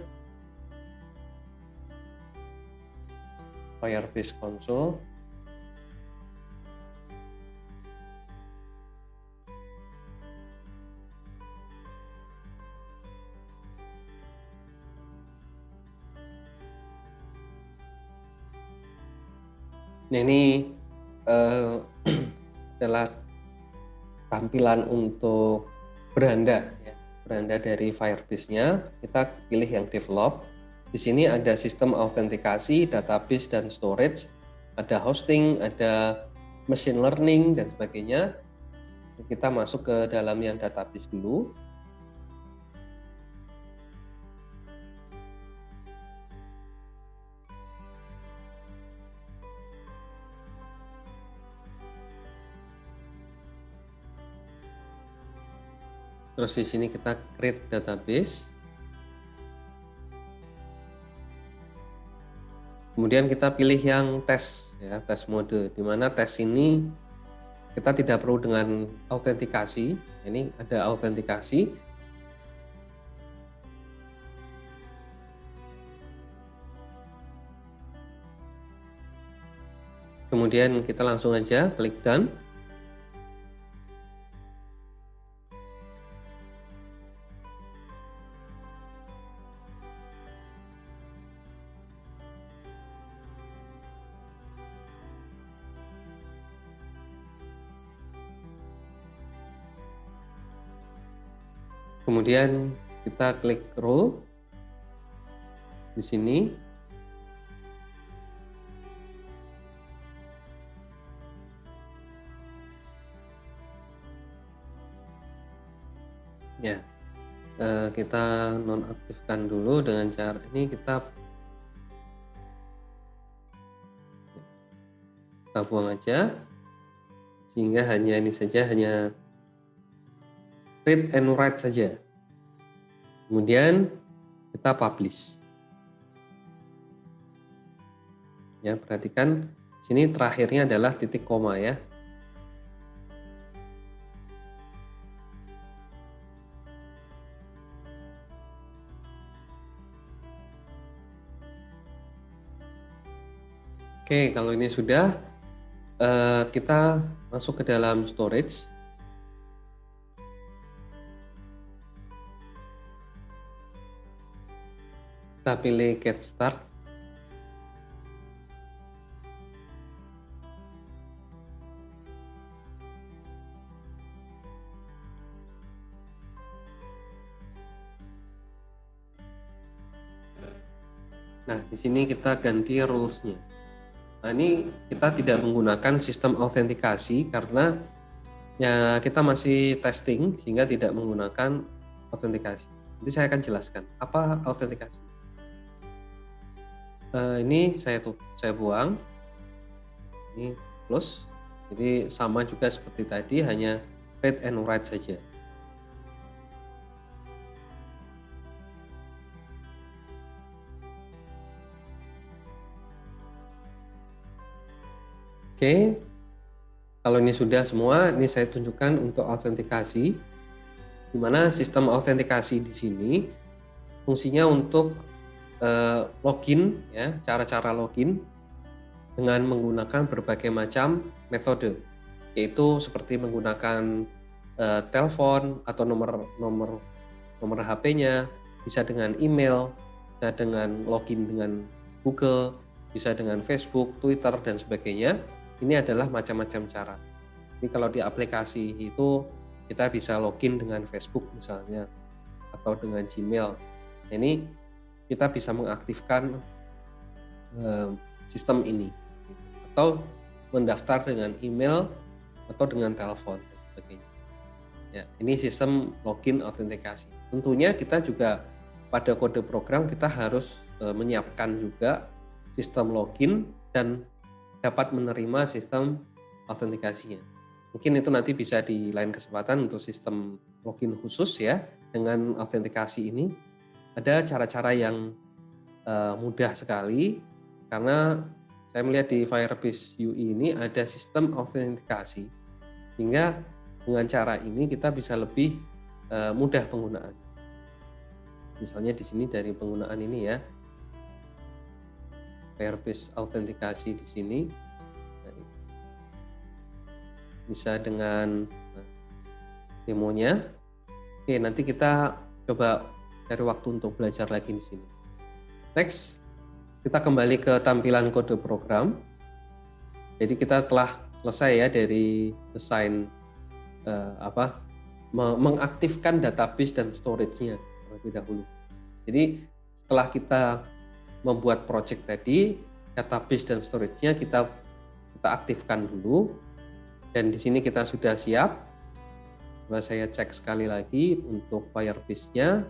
Firebase Console. Nah, ini adalah tampilan untuk beranda ya. Beranda dari Firebase-nya, kita pilih yang develop. Di sini ada sistem autentikasi, database dan storage, ada hosting, ada machine learning dan sebagainya. Kita masuk ke dalam yang database dulu. Terus di sini kita create database. Kemudian kita pilih yang tes ya, tes mode, di mana tes ini kita tidak perlu dengan autentikasi. Ini ada autentikasi. Kemudian kita langsung aja klik done. Kemudian kita klik role di sini. Ya, kita nonaktifkan dulu dengan cara ini, kita buang aja, sehingga hanya ini saja, hanya read and write saja. Kemudian kita publish. Ya, perhatikan sini terakhirnya adalah titik koma ya. Oke, kalau ini sudah, kita masuk ke dalam storage. Kita pilih get start. Nah, di sini kita ganti rules-nya. Nah, ini kita tidak menggunakan sistem autentikasi karena ya kita masih testing, sehingga tidak menggunakan autentikasi. Nanti saya akan jelaskan apa autentikasi. Ini saya buang. Ini close. Jadi sama juga seperti tadi, hanya read and write saja. Oke, kalau ini sudah semua, ini saya tunjukkan untuk autentikasi, di mana sistem autentikasi di sini fungsinya untuk login, ya, cara-cara login dengan menggunakan berbagai macam metode, yaitu seperti menggunakan telepon atau nomor HP-nya, bisa dengan email, bisa dengan login dengan Google, bisa dengan Facebook, Twitter dan sebagainya. Ini adalah macam-macam cara. Ini kalau di aplikasi itu kita bisa login dengan Facebook misalnya, atau dengan Gmail. Ini kita bisa mengaktifkan sistem ini, atau mendaftar dengan email atau dengan telepon dan sebagainya. Ya, ini sistem login autentikasi. Tentunya kita juga pada kode program kita harus menyiapkan juga sistem login dan dapat menerima sistem autentikasinya. Mungkin itu nanti bisa di lain kesempatan untuk sistem login khusus ya. Dengan autentikasi ini ada cara-cara yang mudah sekali, karena saya melihat di Firebase UI ini ada sistem autentikasi, sehingga dengan cara ini kita bisa lebih mudah penggunaan. Misalnya di sini dari penggunaan ini ya, Firebase autentikasi di sini bisa dengan demonya. Oke, nanti kita coba cari waktu untuk belajar lagi di sini. Next, kita kembali ke tampilan kode program. Jadi kita telah selesai ya dari desain mengaktifkan database dan storage-nya terlebih dahulu. Jadi setelah kita membuat project tadi, database dan storage-nya kita aktifkan dulu. Dan di sini kita sudah siap. Coba saya cek sekali lagi untuk Firebase-nya.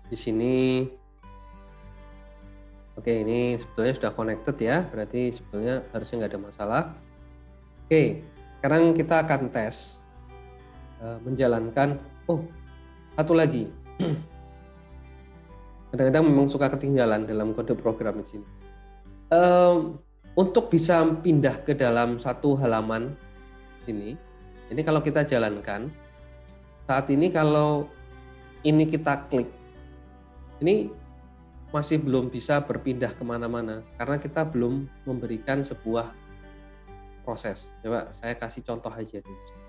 Di sini, oke, ini sebetulnya sudah connected ya, berarti sebetulnya harusnya nggak ada masalah. Oke, sekarang kita akan tes menjalankan. Oh, satu lagi. Kadang-kadang memang suka ketinggalan dalam kode program di sini. Untuk bisa pindah ke dalam satu halaman ini kalau kita jalankan saat ini, kalau ini kita klik, ini masih belum bisa berpindah kemana-mana karena kita belum memberikan sebuah proses. Coba saya kasih contoh aja dulu.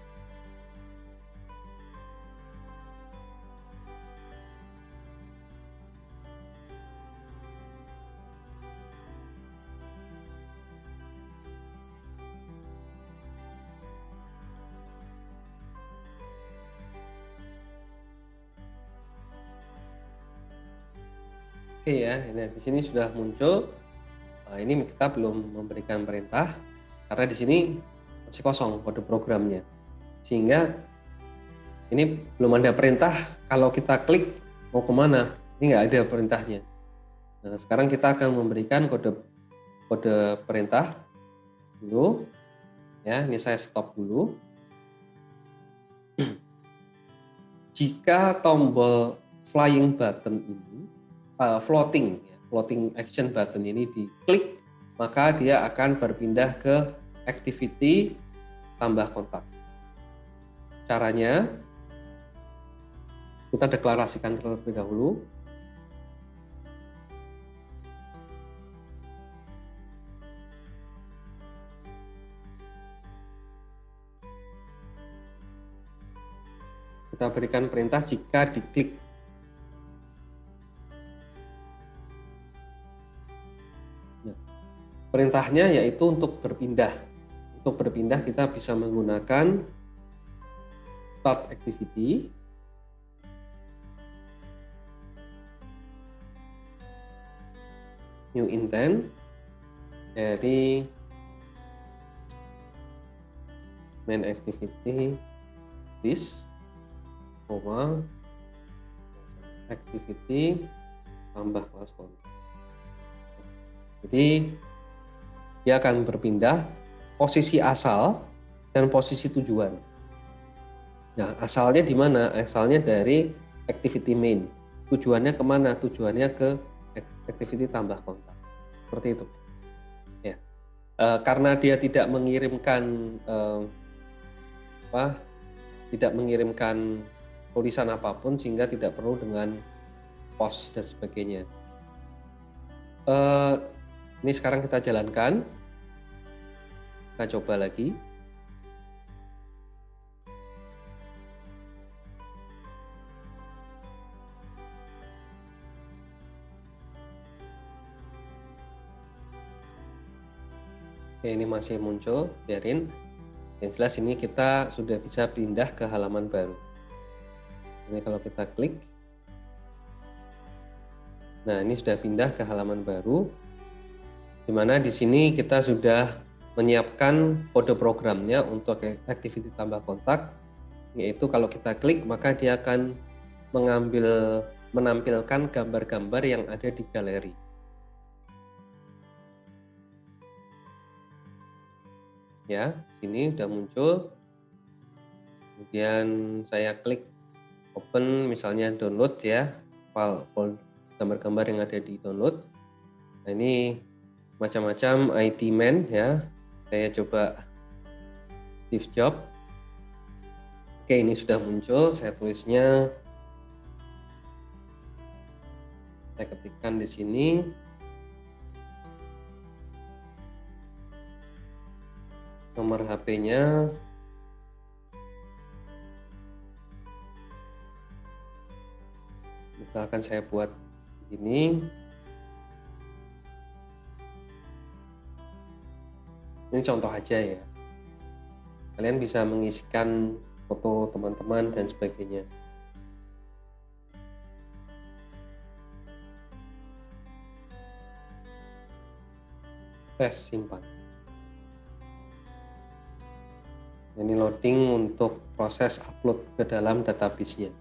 Oke ya, nah di sini sudah muncul. Nah, ini kita belum memberikan perintah karena di sini masih kosong kode programnya, sehingga ini belum ada perintah. Kalau kita klik mau kemana, ini nggak ada perintahnya. Nah, sekarang kita akan memberikan kode perintah dulu. Ya, ini saya stop dulu. Jika tombol flying button ini floating action button ini diklik, maka dia akan berpindah ke activity tambah kontak. Caranya kita deklarasikan terlebih dahulu. Kita berikan perintah jika diklik. Perintahnya yaitu untuk berpindah. Untuk berpindah kita bisa menggunakan start activity, new intent dari main activity this, activity tambah class contact. Jadi dia akan berpindah posisi asal dan posisi tujuan. Nah, asalnya di mana? Asalnya dari activity main. Tujuannya kemana? Tujuannya ke activity tambah kontak. Seperti itu. Ya. Karena dia tidak mengirimkan tulisan apapun, sehingga tidak perlu dengan post dan sebagainya. Ini sekarang kita jalankan. Kita coba lagi. Oke, ini masih muncul, biarin. Yang jelas ini kita sudah bisa pindah ke halaman baru. Ini kalau kita klik. Nah, ini sudah pindah ke halaman baru, di mana di sini kita sudah menyiapkan kode programnya untuk activity tambah kontak, yaitu kalau kita klik maka dia akan mengambil menampilkan gambar-gambar yang ada di galeri. Ya, sini udah muncul. Kemudian saya klik open, misalnya download ya, file gambar-gambar yang ada di download. Nah, ini macam-macam IT man ya. Saya coba Steve Jobs. Oke, ini sudah muncul, saya tulisnya. Saya ketikkan di sini. Nomor HP-nya. Misalkan saya buat begini. Ini contoh aja ya. Kalian bisa mengisikan foto teman-teman dan sebagainya. Tes simpan. Ini loading untuk proses upload ke dalam database-nya.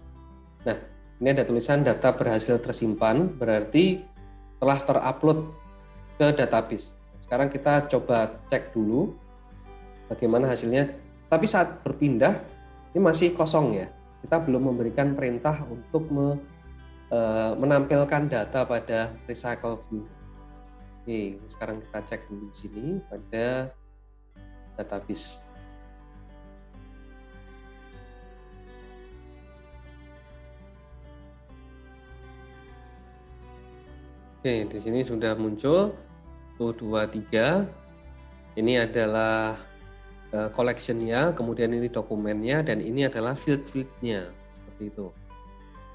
Nah, ini ada tulisan data berhasil tersimpan, berarti telah terupload ke database. Sekarang kita coba cek dulu bagaimana hasilnya. Tapi saat berpindah, ini masih kosong ya. Kita belum memberikan perintah untuk menampilkan data pada Recycle View. Oke, sekarang kita cek dulu di sini pada database. Oke, di sini sudah muncul 1, 2, 3. Ini adalah collection-nya, kemudian ini dokumennya, dan ini adalah field-nya, seperti itu.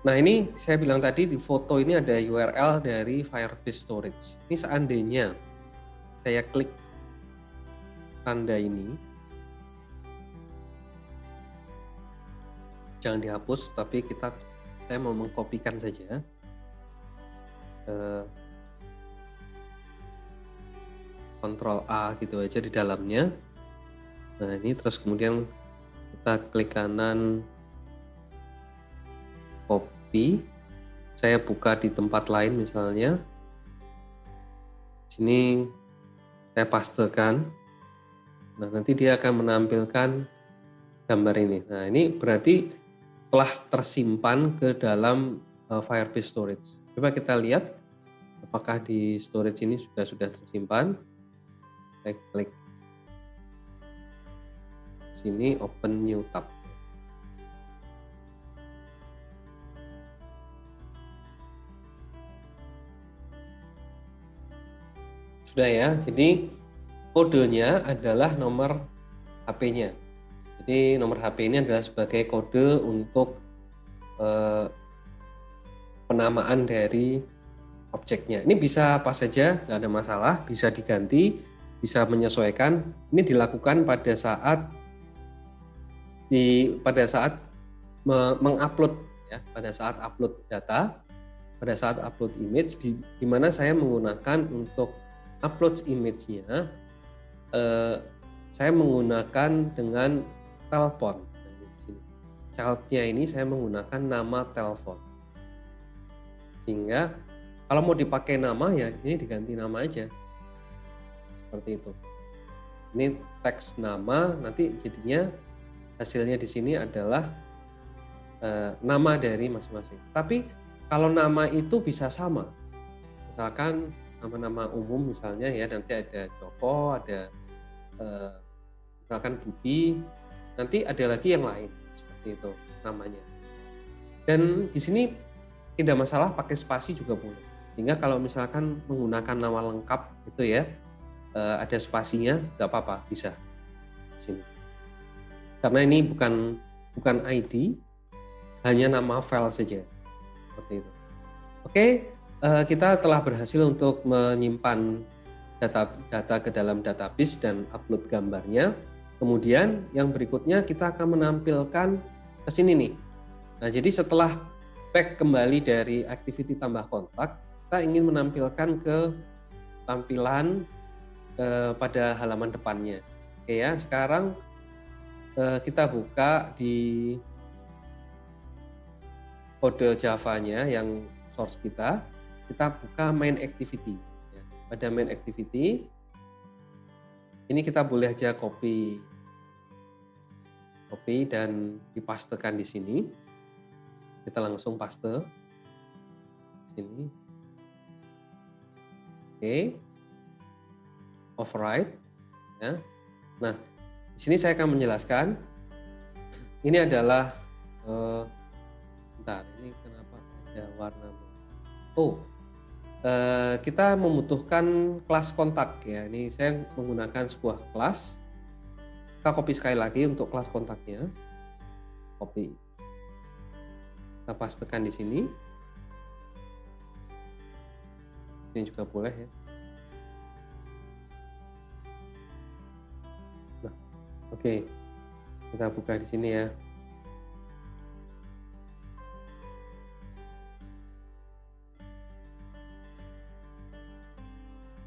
Nah, ini saya bilang tadi di foto ini ada URL dari Firebase Storage. Ini seandainya saya klik tanda ini, jangan dihapus, tapi saya mau mengkopikan saja. Ctrl A gitu aja di dalamnya. Nah, ini terus kemudian kita klik kanan, copy. Saya buka di tempat lain misalnya. Sini saya pastekan. Nah, nanti dia akan menampilkan gambar ini. Nah, ini berarti telah tersimpan ke dalam Firebase Storage. Coba kita lihat apakah di storage ini sudah tersimpan. Saya klik sini, open new tab. Sudah ya, jadi kodenya adalah nomor HP-nya. Jadi nomor HP ini adalah sebagai kode untuk penamaan dari objeknya. Ini bisa apa saja, nggak ada masalah, bisa diganti, bisa menyesuaikan. Ini dilakukan pada saat mengupload ya, pada saat upload data, pada saat upload image, di mana saya menggunakan untuk upload image-nya, saya menggunakan dengan telepon. Child-nya ini saya menggunakan nama telepon. Sehingga kalau mau dipakai nama ya ini diganti nama aja. Seperti itu. Ini teks nama, nanti jadinya hasilnya di sini adalah nama dari masing-masing. Tapi kalau nama itu bisa sama. Misalkan nama-nama umum misalnya ya, nanti ada Joko, ada misalkan Budi, nanti ada lagi yang lain seperti itu namanya. Dan di sini tidak masalah pakai spasi juga boleh. Sehingga kalau misalkan menggunakan nama lengkap itu ya, ada spasinya, nggak apa-apa, bisa di sini. Karena ini bukan ID, hanya nama file saja, seperti itu. Oke, kita telah berhasil untuk menyimpan data ke dalam database dan upload gambarnya. Kemudian yang berikutnya kita akan menampilkan ke sini nih. Nah, jadi setelah back kembali dari activity tambah kontak, kita ingin menampilkan ke tampilan pada halaman depannya. Oke ya, sekarang kita buka di kode Java-nya yang source kita buka main activity. Ya. Pada main activity, ini kita boleh aja copy dan dipastekan di sini. Kita langsung paste di sini. Oke, override. Ya. Nah, di sini saya akan menjelaskan. Ini adalah bentar, ini kenapa ada warna? Kita membutuhkan kelas kontak ya. Ini saya menggunakan sebuah kelas. Kita copy sekali lagi untuk kelas kontaknya. Copy. Kita pastekan di sini. Ini juga boleh ya. Nah, oke. Kita buka di sini ya.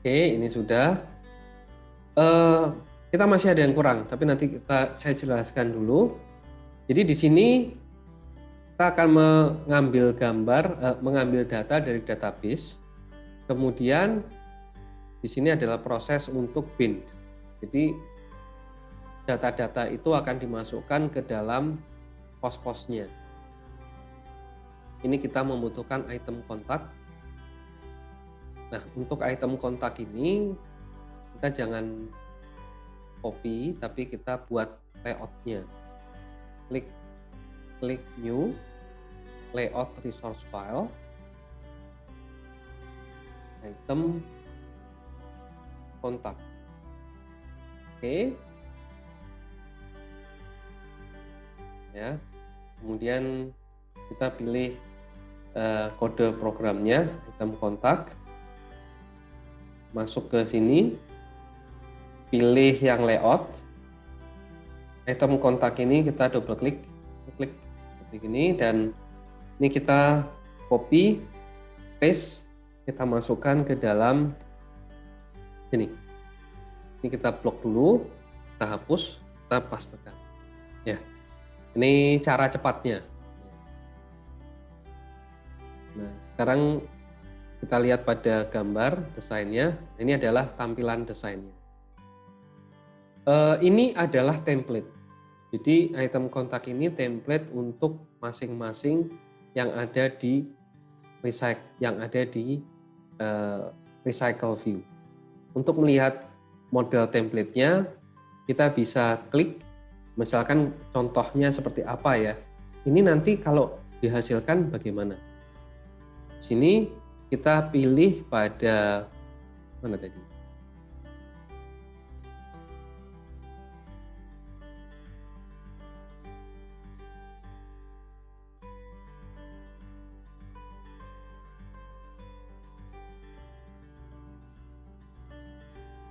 Oke, ini sudah. Kita masih ada yang kurang, tapi nanti saya jelaskan dulu. Jadi di sini kita akan mengambil data dari database. Kemudian di sini adalah proses untuk bind. Jadi data-data itu akan dimasukkan ke dalam pos-posnya. Ini kita membutuhkan item kontak. Nah, untuk item kontak ini kita jangan copy, tapi kita buat layoutnya. Klik new, layout resource file, item kontak. Oke. Ya. Kemudian kita pilih kode programnya, item kontak. Masuk ke sini, pilih yang layout, item kontak ini kita double klik seperti ini, dan ini kita copy, paste, kita masukkan ke dalam sini. Ini kita blok dulu, kita hapus, kita pastekan. Ya, ini cara cepatnya. Nah, sekarang kita lihat pada gambar desainnya. Ini adalah tampilan desainnya. Ini adalah template. Jadi item kontak ini template untuk masing-masing yang ada di recycle view. Untuk melihat model template-nya, kita bisa klik. Misalkan contohnya seperti apa ya. Ini nanti kalau dihasilkan bagaimana? Di sini kita pilih pada mana tadi?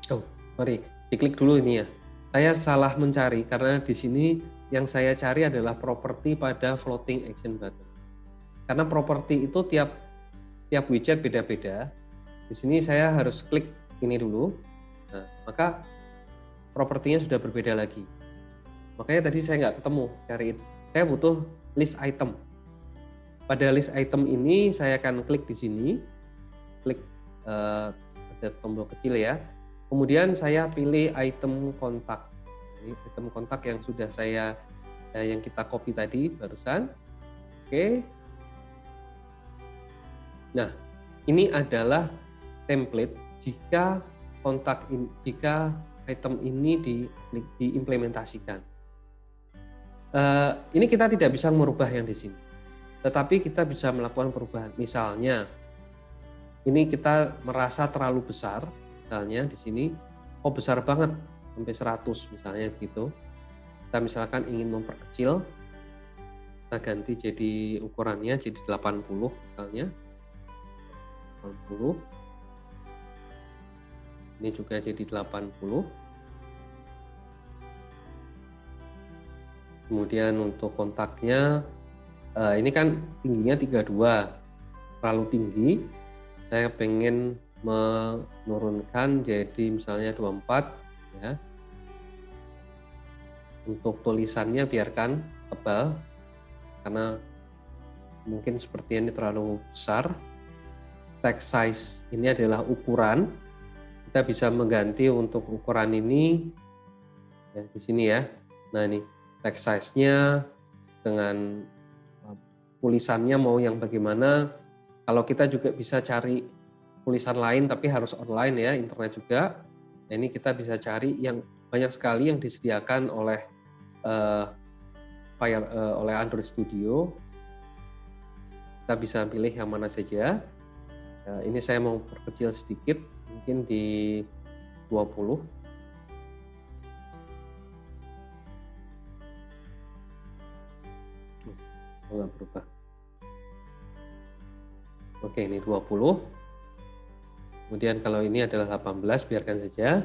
Oh, sorry, diklik dulu ini ya. Saya salah mencari karena di sini yang saya cari adalah properti pada floating action button. Karena properti itu tiap widget beda-beda. Di sini saya harus klik ini dulu. Nah, maka propertinya sudah berbeda lagi. Makanya tadi saya nggak ketemu cariin. Saya butuh list item. Pada list item ini saya akan klik di sini. Klik ada tombol kecil ya. Kemudian saya pilih item kontak. Ini item kontak yang sudah yang kita copy tadi barusan. Oke. Nah, ini adalah template jika item ini diimplementasikan. Ini kita tidak bisa merubah yang di sini, tetapi kita bisa melakukan perubahan. Misalnya, ini kita merasa terlalu besar, misalnya di sini, besar banget sampai 100 misalnya gitu. Kita misalkan ingin memperkecil, kita ganti jadi ukurannya jadi 80 misalnya. 80. Ini juga jadi 80. Kemudian untuk kontaknya, ini kan tingginya 32, terlalu tinggi. Saya pengen menurunkan jadi misalnya 24 ya. Untuk tulisannya biarkan tebal karena mungkin seperti ini terlalu besar. Text size ini adalah ukuran. Kita bisa mengganti untuk ukuran ini ya, di sini ya. Nah ini text size-nya dengan tulisannya mau yang bagaimana. Kalau kita juga bisa cari tulisan lain tapi harus online ya, internet juga. Nah, ini kita bisa cari yang banyak sekali yang disediakan oleh oleh Android Studio. Kita bisa pilih yang mana saja. Ini saya mau perkecil sedikit, mungkin di 20. Nggak berubah. Oke, ini 20. Kemudian kalau ini adalah 18, biarkan saja.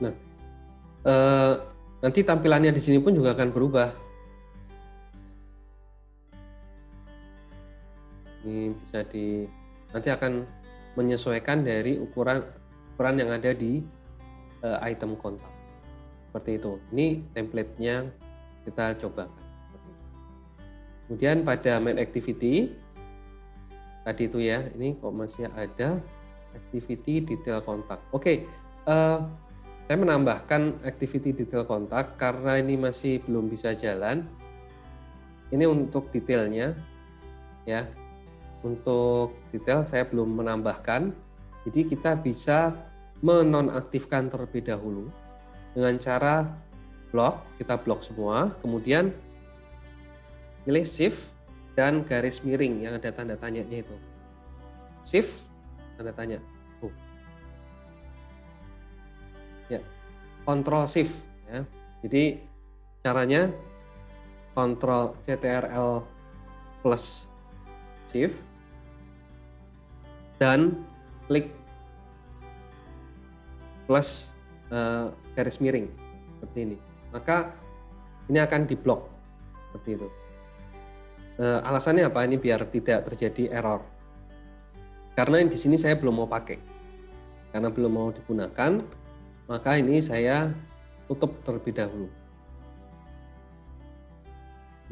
Nah, nanti tampilannya di sini pun juga akan berubah. Ini bisa nanti akan menyesuaikan dari ukuran yang ada di item kontak. Seperti itu. Ini template-nya kita cobakan. Kemudian pada main activity tadi itu ya, ini kok masih ada activity detail kontak. Oke, saya menambahkan activity detail kontak karena ini masih belum bisa jalan. Ini untuk detailnya ya. Untuk detail saya belum menambahkan. Jadi kita bisa menonaktifkan terlebih dahulu dengan cara kita blok semua, kemudian pilih shift dan garis miring yang ada tanda tanyanya itu. Shift tanda tanya. Ya, Control Shift ya. Jadi caranya Control CTRL plus Shift dan klik plus garis miring seperti ini. Maka ini akan diblok seperti itu. Alasannya apa? Ini biar tidak terjadi error. Karena di sini saya belum mau pakai. Karena belum mau digunakan, maka ini saya tutup terlebih dahulu.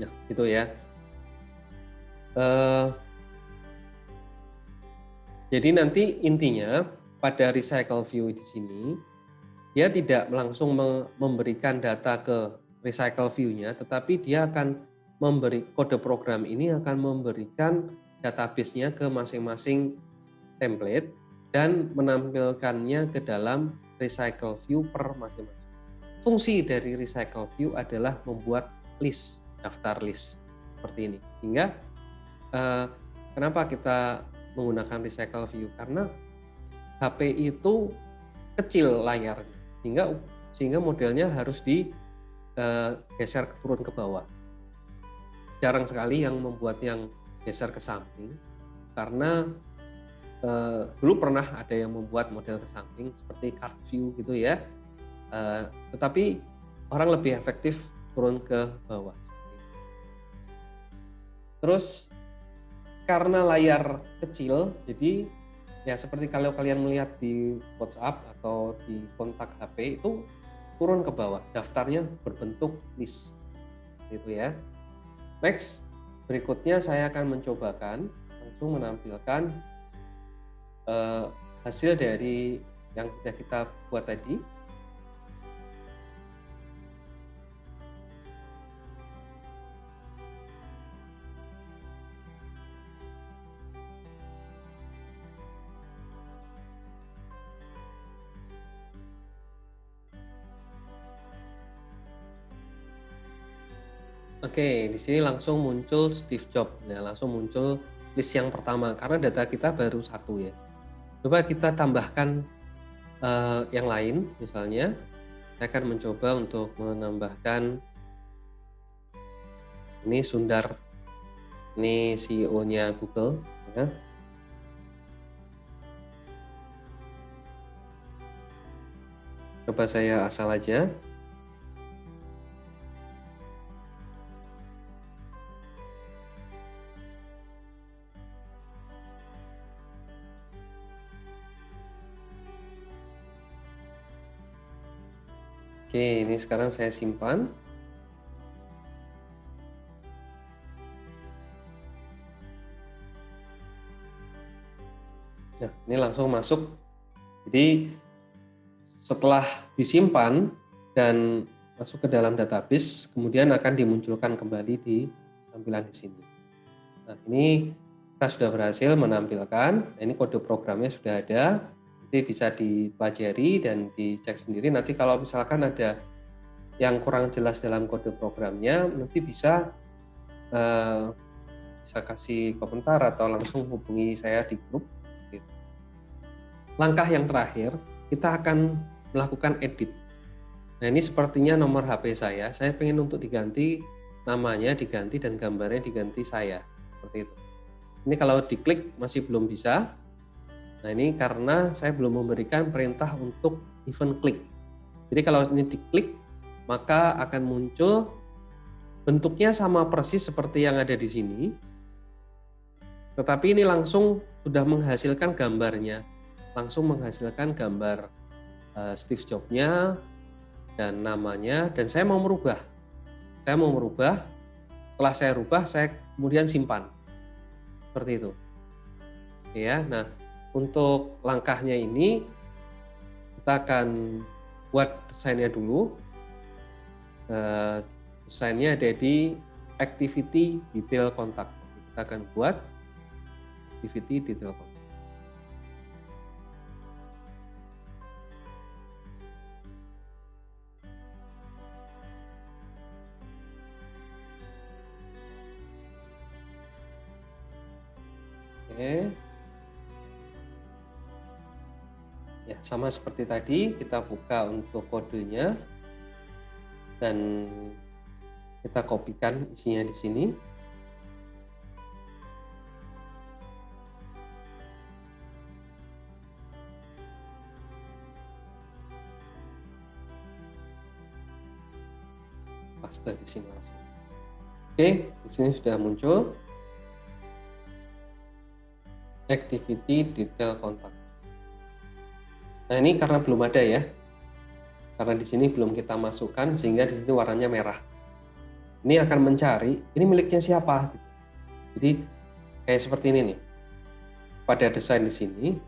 Nah, gitu ya. Jadi nanti intinya pada recycle view di sini, dia tidak langsung memberikan data ke recycle view-nya, tetapi dia akan kode program ini akan memberikan database-nya ke masing-masing template dan menampilkannya ke dalam recycle view per masing-masing. Fungsi dari recycle view adalah membuat list, daftar list seperti ini. Hingga kenapa kita menggunakan recycle view? Karena HP itu kecil layarnya, sehingga modelnya harus digeser turun ke bawah. Jarang sekali yang membuat yang geser ke samping, karena dulu pernah ada yang membuat model ke samping seperti card view gitu ya, tetapi orang lebih efektif turun ke bawah. Terus karena layar kecil, jadi ya seperti kalau kalian melihat di WhatsApp atau di kontak HP itu turun ke bawah, daftarnya berbentuk list gitu ya. Next, berikutnya saya akan mencobakan langsung menampilkan hasil dari yang sudah kita buat tadi. Oke, di sini langsung muncul Steve Jobs, ya, langsung muncul list yang pertama karena data kita baru satu ya. Coba kita tambahkan yang lain, misalnya saya akan mencoba untuk menambahkan ini Sundar, ini CEO-nya Google, ya. Coba saya asal aja. Oke, ini sekarang saya simpan. Nah, ini langsung masuk. Jadi setelah disimpan dan masuk ke dalam database, kemudian akan dimunculkan kembali di tampilan di sini. Nah, ini kita sudah berhasil menampilkan. Nah, ini kode programnya sudah ada. Nanti bisa dipelajari dan dicek sendiri. Nanti kalau misalkan ada yang kurang jelas dalam kode programnya, nanti bisa kasih komentar atau langsung hubungi saya di grup. Langkah yang terakhir, kita akan melakukan edit. Nah, ini sepertinya nomor HP saya pengen untuk diganti, namanya diganti dan gambarnya diganti saya, seperti itu. Ini kalau diklik masih belum bisa. Nah, ini karena saya belum memberikan perintah untuk event klik. Jadi kalau ini diklik, maka akan muncul bentuknya sama persis seperti yang ada di sini. Tetapi ini langsung sudah menghasilkan gambarnya. Langsung menghasilkan gambar Steve Jobs-nya dan namanya, dan saya mau merubah. Setelah saya rubah, saya kemudian simpan. Seperti itu. Oke ya. Nah, untuk langkahnya ini kita akan buat desainnya dulu. Desainnya ada di activity detail contact. Kita akan buat activity detail contact. Oke. Ya, sama seperti tadi, kita buka untuk kodenya dan kita kopikan isinya di sini. Paste di sini langsung. Oke, di sini sudah muncul activity detail contact. Nah, ini karena belum ada ya. Karena di sini belum kita masukkan sehingga di sini warnanya merah. Ini akan mencari ini miliknya siapa. Jadi kayak seperti ini nih. Pada desain di sini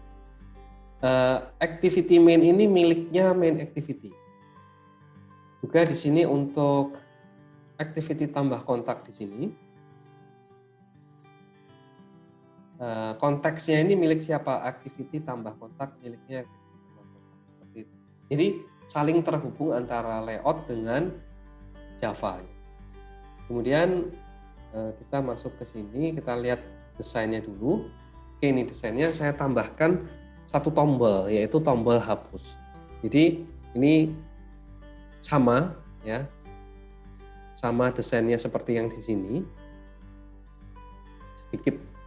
activity main ini miliknya main activity. Juga di sini untuk activity tambah kontak di sini. Konteksnya ini milik siapa? Activity tambah kontak miliknya. Seperti itu. Jadi saling terhubung antara layout dengan Java. Kemudian kita masuk ke sini, kita lihat desainnya dulu. Oke, ini desainnya saya tambahkan satu tombol, yaitu tombol hapus. Jadi ini sama ya, sama desainnya seperti yang di sini.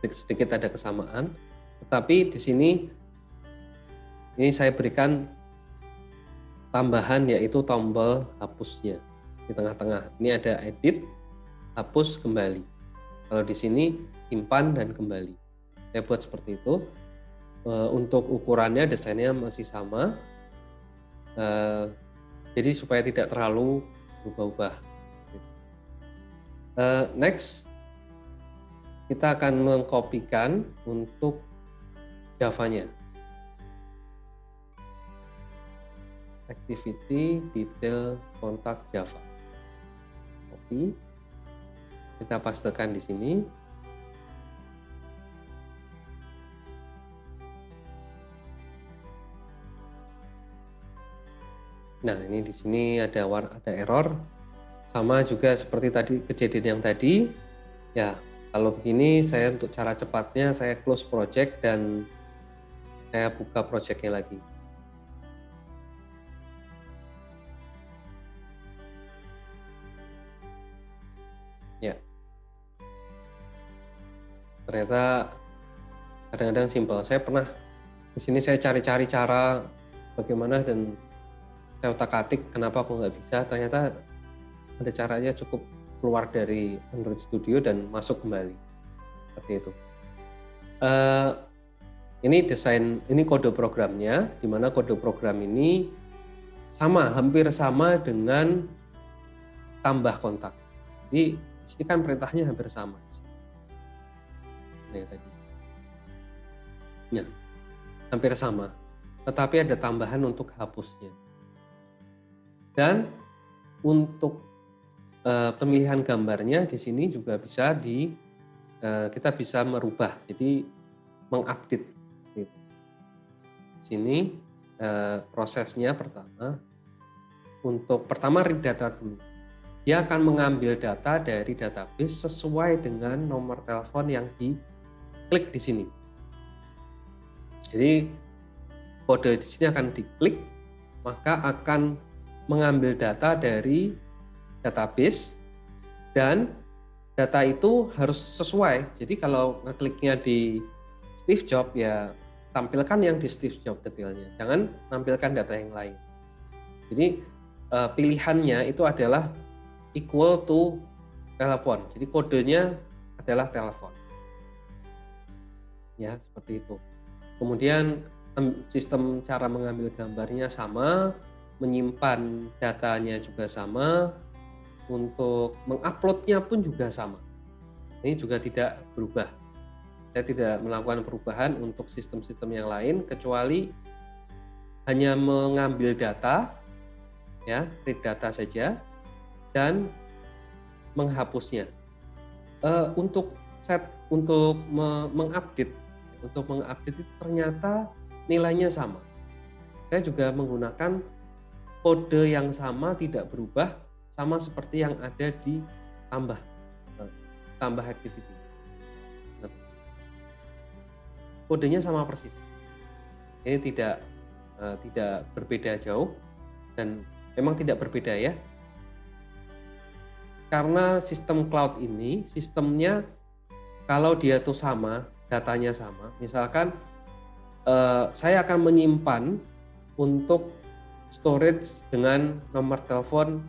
Sedikit ada kesamaan, tetapi di sini ini saya berikan tambahan yaitu tombol hapusnya di tengah-tengah. Ini ada edit, hapus, kembali. Kalau di sini simpan dan kembali. Saya buat seperti itu. Untuk ukurannya desainnya masih sama. Jadi supaya tidak terlalu berubah-ubah. Next. Kita akan mengkopikan untuk Java-nya. Activity detail kontak Java. Copy. Kita pastekan di sini. Nah, ini di sini ada error. Sama juga seperti tadi kejadian yang tadi. Ya, kalau begini saya untuk cara cepatnya saya close project dan saya buka projectnya lagi. Ya. Ternyata kadang-kadang simpel. Saya pernah di sini saya cari-cari cara bagaimana dan saya utak-atik kenapa aku nggak bisa. Ternyata ada caranya, cukup keluar dari Android Studio dan masuk kembali seperti itu. Ini desain, ini kode programnya, di mana kode program ini hampir sama dengan tambah kontak. Jadi di sini kan perintahnya hampir sama. Nah, tadi. Ya, hampir sama. Tetapi ada tambahan untuk hapusnya. Dan untuk pemilihan gambarnya di sini juga bisa kita bisa merubah. Jadi mengupdate. Gitu. Di sini prosesnya pertama read data dulu. Dia akan mengambil data dari database sesuai dengan nomor telepon yang diklik di sini. Jadi kode di sini akan diklik, maka akan mengambil data dari database dan data itu harus sesuai. Jadi kalau ngekliknya di Steve Jobs ya tampilkan yang di Steve Jobs detailnya, jangan tampilkan data yang lain. Jadi pilihannya itu adalah equal to telepon. Jadi kodenya adalah telepon. Ya, seperti itu. Kemudian sistem cara mengambil gambarnya sama, menyimpan datanya juga sama, untuk menguploadnya pun juga sama. Ini juga tidak berubah. Saya tidak melakukan perubahan untuk sistem-sistem yang lain kecuali hanya mengambil data, ya, read data saja, dan menghapusnya. Untuk mengupdate itu ternyata nilainya sama. Saya juga menggunakan kode yang sama, tidak berubah, sama seperti yang ada di tambah activity. Kodenya sama persis. Ini tidak berbeda jauh dan memang tidak berbeda ya. Karena sistem cloud ini, sistemnya kalau dia tuh sama, datanya sama, misalkan saya akan menyimpan untuk storage dengan nomor telepon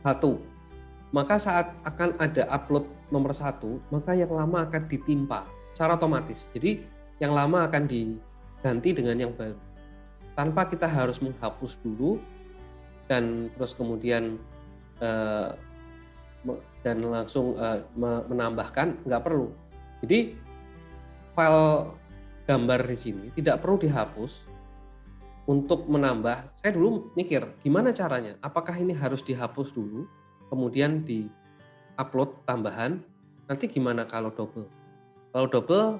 1. Maka saat akan ada upload nomor 1, maka yang lama akan ditimpa secara otomatis. Jadi yang lama akan diganti dengan yang baru. Tanpa kita harus menghapus dulu dan terus kemudian dan langsung menambahkan, nggak perlu. Jadi file gambar di sini tidak perlu dihapus untuk menambah. Saya dulu mikir gimana caranya, apakah ini harus dihapus dulu kemudian di-upload tambahan, nanti gimana kalau double? Kalau double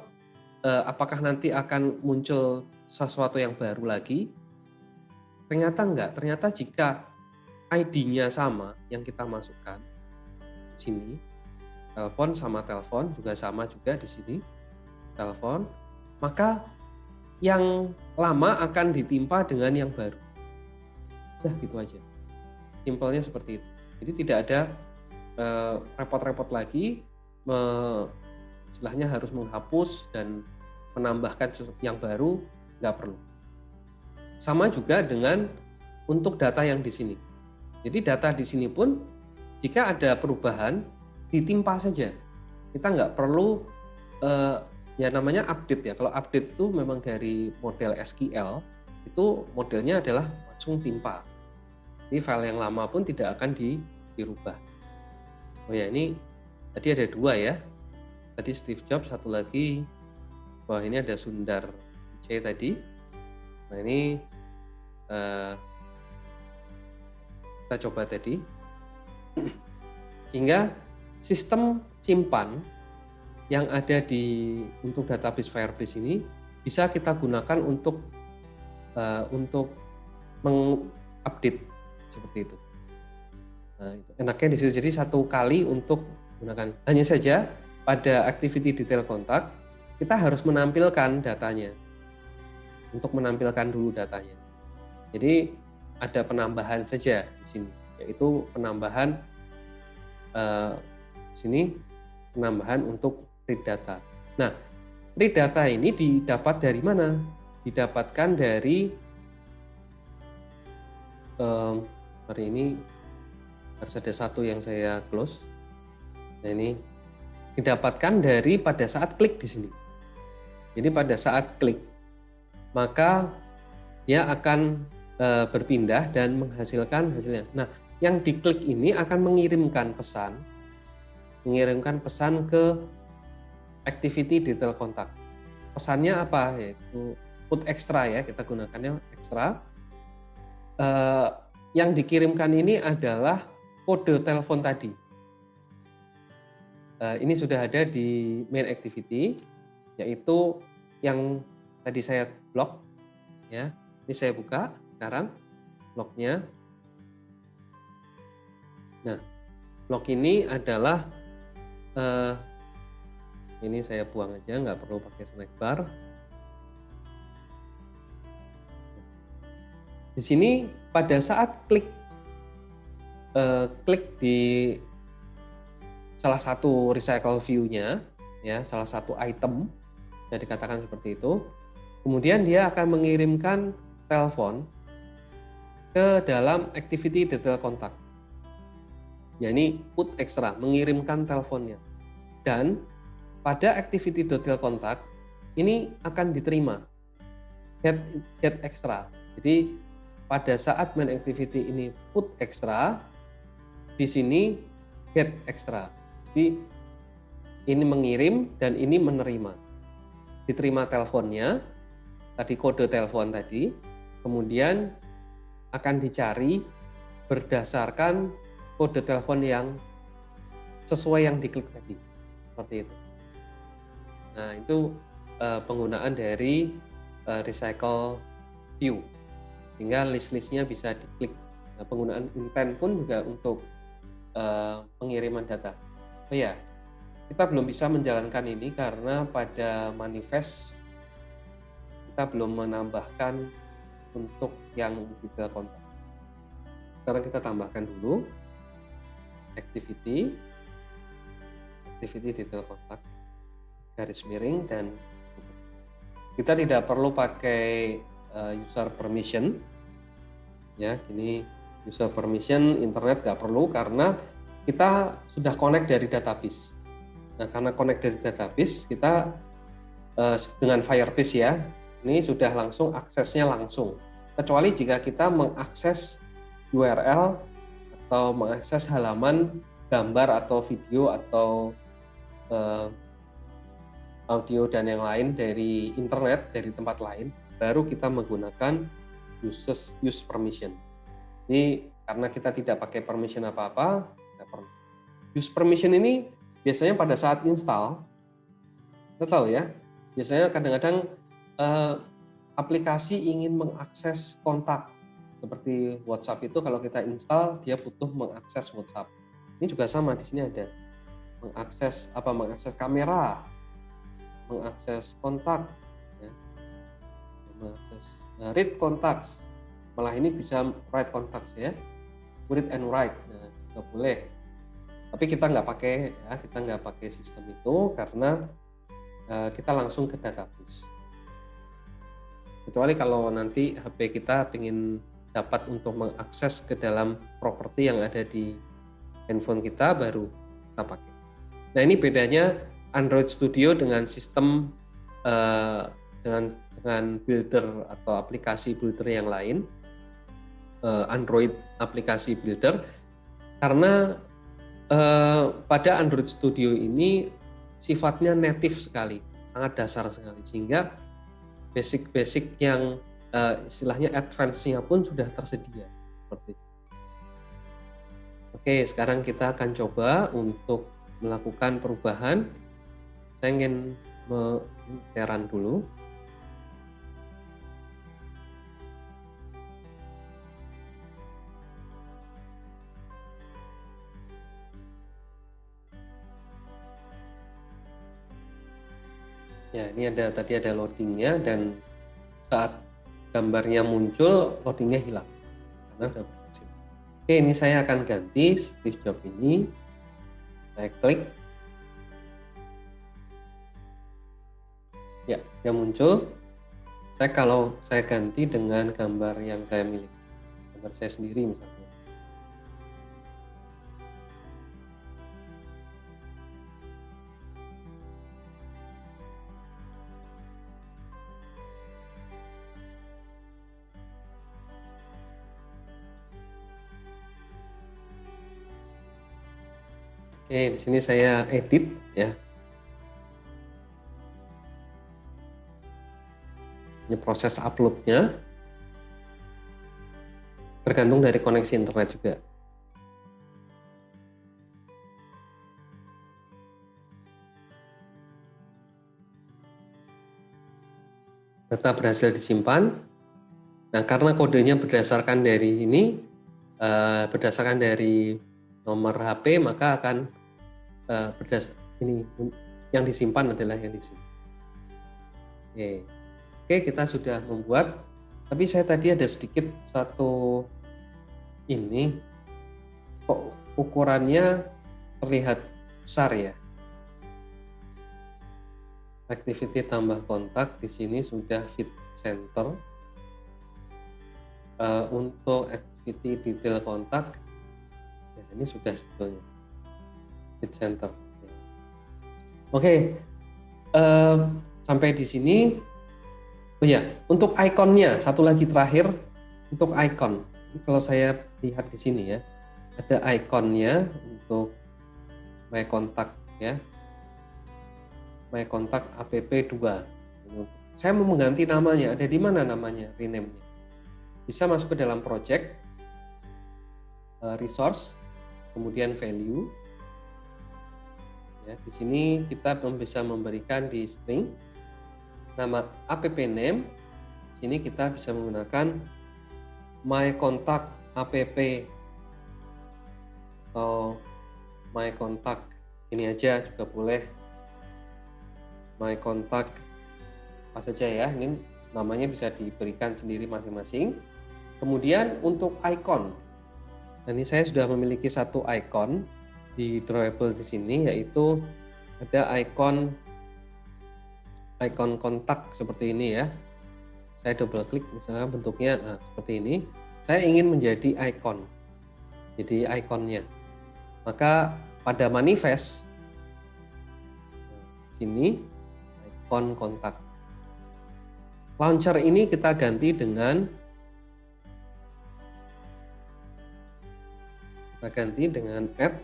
apakah nanti akan muncul sesuatu yang baru lagi? Ternyata enggak, ternyata jika ID-nya sama yang kita masukkan di sini, telepon sama telepon juga sama juga di sini, telepon, maka yang lama akan ditimpa dengan yang baru. Udah gitu aja. Simpelnya seperti itu. Jadi tidak ada repot-repot lagi, istilahnya harus menghapus dan menambahkan yang baru, nggak perlu. Sama juga dengan untuk data yang di sini. Jadi data di sini pun jika ada perubahan ditimpa saja. Kita nggak perlu ya namanya update ya. Kalau update itu memang dari model SQL, itu modelnya adalah langsung timpa. Jadi file yang lama pun tidak akan dirubah. Oh ya, ini tadi ada 2 ya. Tadi Steve Jobs, satu lagi, wah ini ada Sundar Pichai tadi. Nah ini kita coba tadi. Sehingga sistem simpan yang ada untuk database Firebase ini bisa kita gunakan untuk mengupdate seperti itu. Nah, itu enaknya di situ. Jadi satu kali untuk gunakan. Hanya saja pada activity detail kontak kita harus menampilkan datanya. Untuk menampilkan dulu datanya. Jadi ada penambahan saja di sini, yaitu penambahan penambahan untuk read data. Nah, read data ini didapat dari mana? Didapatkan dari hari ini harus ada satu yang saya close. Nah ini didapatkan dari pada saat klik di sini. Jadi pada saat klik, maka dia akan berpindah dan menghasilkan hasilnya. Nah, yang diklik ini akan mengirimkan pesan ke activity detail kontak. Pesannya apa? Yaitu put extra ya, kita gunakannya extra. Yang dikirimkan ini adalah kode telepon tadi. Ini sudah ada di main activity, yaitu yang tadi saya blok ya. Ini saya buka sekarang bloknya. Nah, blok ini adalah ini saya buang aja, nggak perlu pakai snack bar. Di sini pada saat klik di salah satu recycle view-nya, ya, salah satu item, bisa dikatakan seperti itu. Kemudian dia akan mengirimkan telepon ke dalam activity detail kontak. Ya, ini put extra, mengirimkan teleponnya. Dan pada activity detail kontak ini akan diterima get extra. Jadi pada saat main activity ini put extra, di sini get extra. Jadi ini mengirim dan ini menerima. Diterima teleponnya, tadi kode telepon tadi, kemudian akan dicari berdasarkan kode telepon yang sesuai yang diklik tadi, seperti itu. Nah, itu penggunaan dari recycle view, sehingga list-listnya bisa diklik. Nah, penggunaan intent pun juga untuk pengiriman data. Oh ya, kita belum bisa menjalankan ini karena pada manifest kita belum menambahkan untuk yang detail kontak. Sekarang kita tambahkan dulu activity detail kontak garis miring, dan kita tidak perlu pakai user permission ya. Ini user permission internet nggak perlu karena kita sudah connect dari database. Nah, karena connect dari database, kita dengan Firebase ya, ini sudah langsung aksesnya langsung. Kecuali jika kita mengakses URL atau mengakses halaman gambar atau video atau audio dan yang lain dari internet, dari tempat lain, baru kita menggunakan use permission. Ini karena kita tidak pakai permission apa-apa, use permission ini biasanya pada saat install, kita tahu ya, biasanya kadang-kadang aplikasi ingin mengakses kontak. Seperti WhatsApp itu kalau kita install, dia butuh mengakses WhatsApp. Ini juga sama, di sini ada mengakses kamera, mengakses kontak, ya. Mengakses read contacts. Malah ini bisa write contacts ya, read and write, nah, juga boleh. Tapi kita nggak pakai sistem itu karena kita langsung ke database. Kecuali kalau nanti HP kita ingin dapat untuk mengakses ke dalam properti yang ada di handphone kita, baru kita pakai. Nah, ini bedanya Android Studio dengan sistem dengan builder atau aplikasi builder yang lain, Android aplikasi builder, karena pada Android Studio ini sifatnya native sekali, sangat dasar sekali, sehingga basic yang istilahnya advance-nya pun sudah tersedia seperti itu. Oke, sekarang kita akan coba untuk melakukan perubahan. Saya ingin menteran dulu. Ya, ini tadi ada loadingnya, dan saat gambarnya muncul, loadingnya hilang karena sudah berhasil. Oke, ini saya akan ganti Steve Jobs ini. Saya klik. Ya, yang muncul. Kalau saya ganti dengan gambar yang saya miliki, gambar saya sendiri misalnya. Oke, di sini saya edit ya. Ini proses uploadnya, tergantung dari koneksi internet juga. Data berhasil disimpan. Nah, karena kodenya berdasarkan dari ini, berdasarkan dari nomor HP, maka akan ini yang disimpan adalah yang di sini. Oke, kita sudah membuat. Tapi saya tadi ada sedikit satu ini, kok ukurannya terlihat besar ya. Activity tambah kontak di sini sudah feed center. Untuk activity detail kontak, ya ini sudah sebetulnya feed center. Oke, sampai di sini. Oh ya, untuk ikonnya satu lagi terakhir, untuk icon. Kalau saya lihat di sini ya, ada ikonnya untuk My Contact ya. My Contact app2. Saya mau mengganti namanya, ada di mana namanya, rename-nya. Bisa masuk ke dalam project, resource, kemudian value. Ya, di sini kita bisa memberikan di string nama app name. Di sini kita bisa menggunakan My Contact app atau My Contact ini aja juga boleh. My Contact apa saja ya, ini namanya bisa diberikan sendiri masing-masing. Kemudian untuk icon, nah ini saya sudah memiliki satu icon di drawable di sini, yaitu ada icon kontak seperti ini ya. Saya double klik misalnya bentuknya seperti ini. Saya ingin menjadi icon, jadi ikonnya. Maka pada manifest sini icon kontak. Launcher ini kita ganti dengan add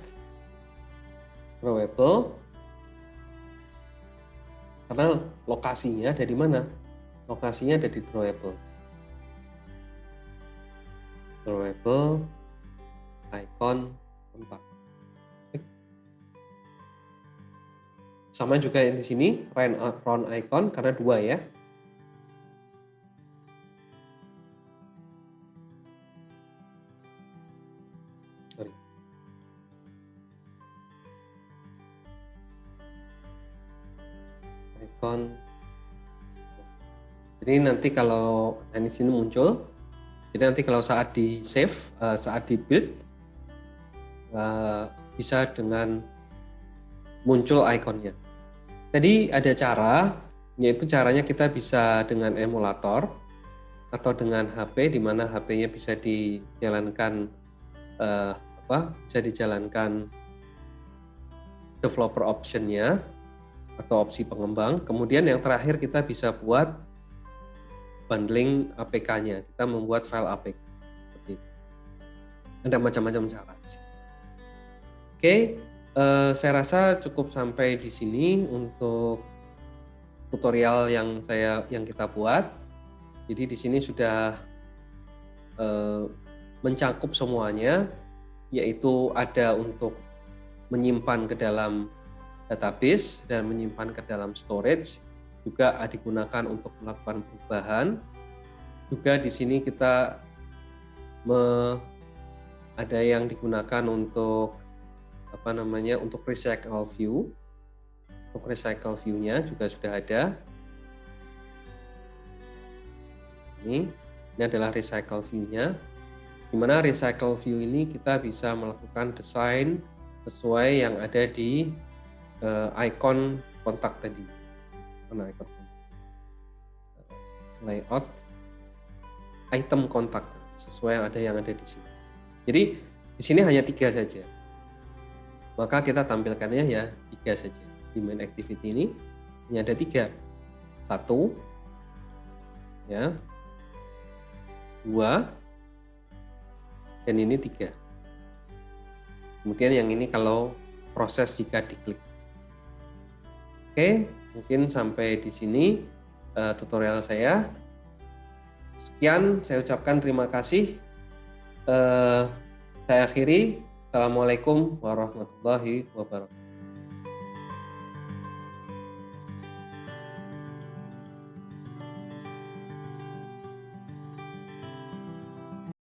drawable, karena lokasinya ada di mana? Lokasinya ada di drawable. Drawable icon kontak. Sama juga yang di sini round icon karena 2 ya. Sorry. Icon. Jadi nanti kalau di sini muncul, jadi nanti kalau saat di save, saat di build, bisa dengan muncul ikonnya. Jadi ada cara, yaitu caranya kita bisa dengan emulator atau dengan HP, di mana HP-nya bisa dijalankan bisa dijalankan developer option-nya atau opsi pengembang. Kemudian yang terakhir kita bisa buat bundling APK-nya. Kita membuat file APK. Seperti itu. Ada macam-macam cara. Oke. Saya rasa cukup sampai di sini untuk tutorial yang kita buat. Jadi di sini sudah mencakup semuanya, yaitu ada untuk menyimpan ke dalam database dan menyimpan ke dalam storage, juga digunakan untuk melakukan perubahan. Juga di sini kita ada yang digunakan untuk untuk recycle view. Untuk recycle view-nya juga sudah ada. Ini adalah recycle view-nya. Di mana recycle view ini kita bisa melakukan desain sesuai yang ada di icon kontak tadi. Mana icon kontak? Layout item kontak sesuai yang ada di sini. Jadi di sini hanya 3 saja. Maka kita tampilkannya ya 3 saja. Di main activity ini hanya ada 3. 1 ya. 2 dan ini 3. Kemudian yang ini kalau proses jika diklik. Oke, mungkin sampai di sini tutorial saya. Sekian, saya ucapkan terima kasih. Saya akhiri. Assalamualaikum warahmatullahi wabarakatuh.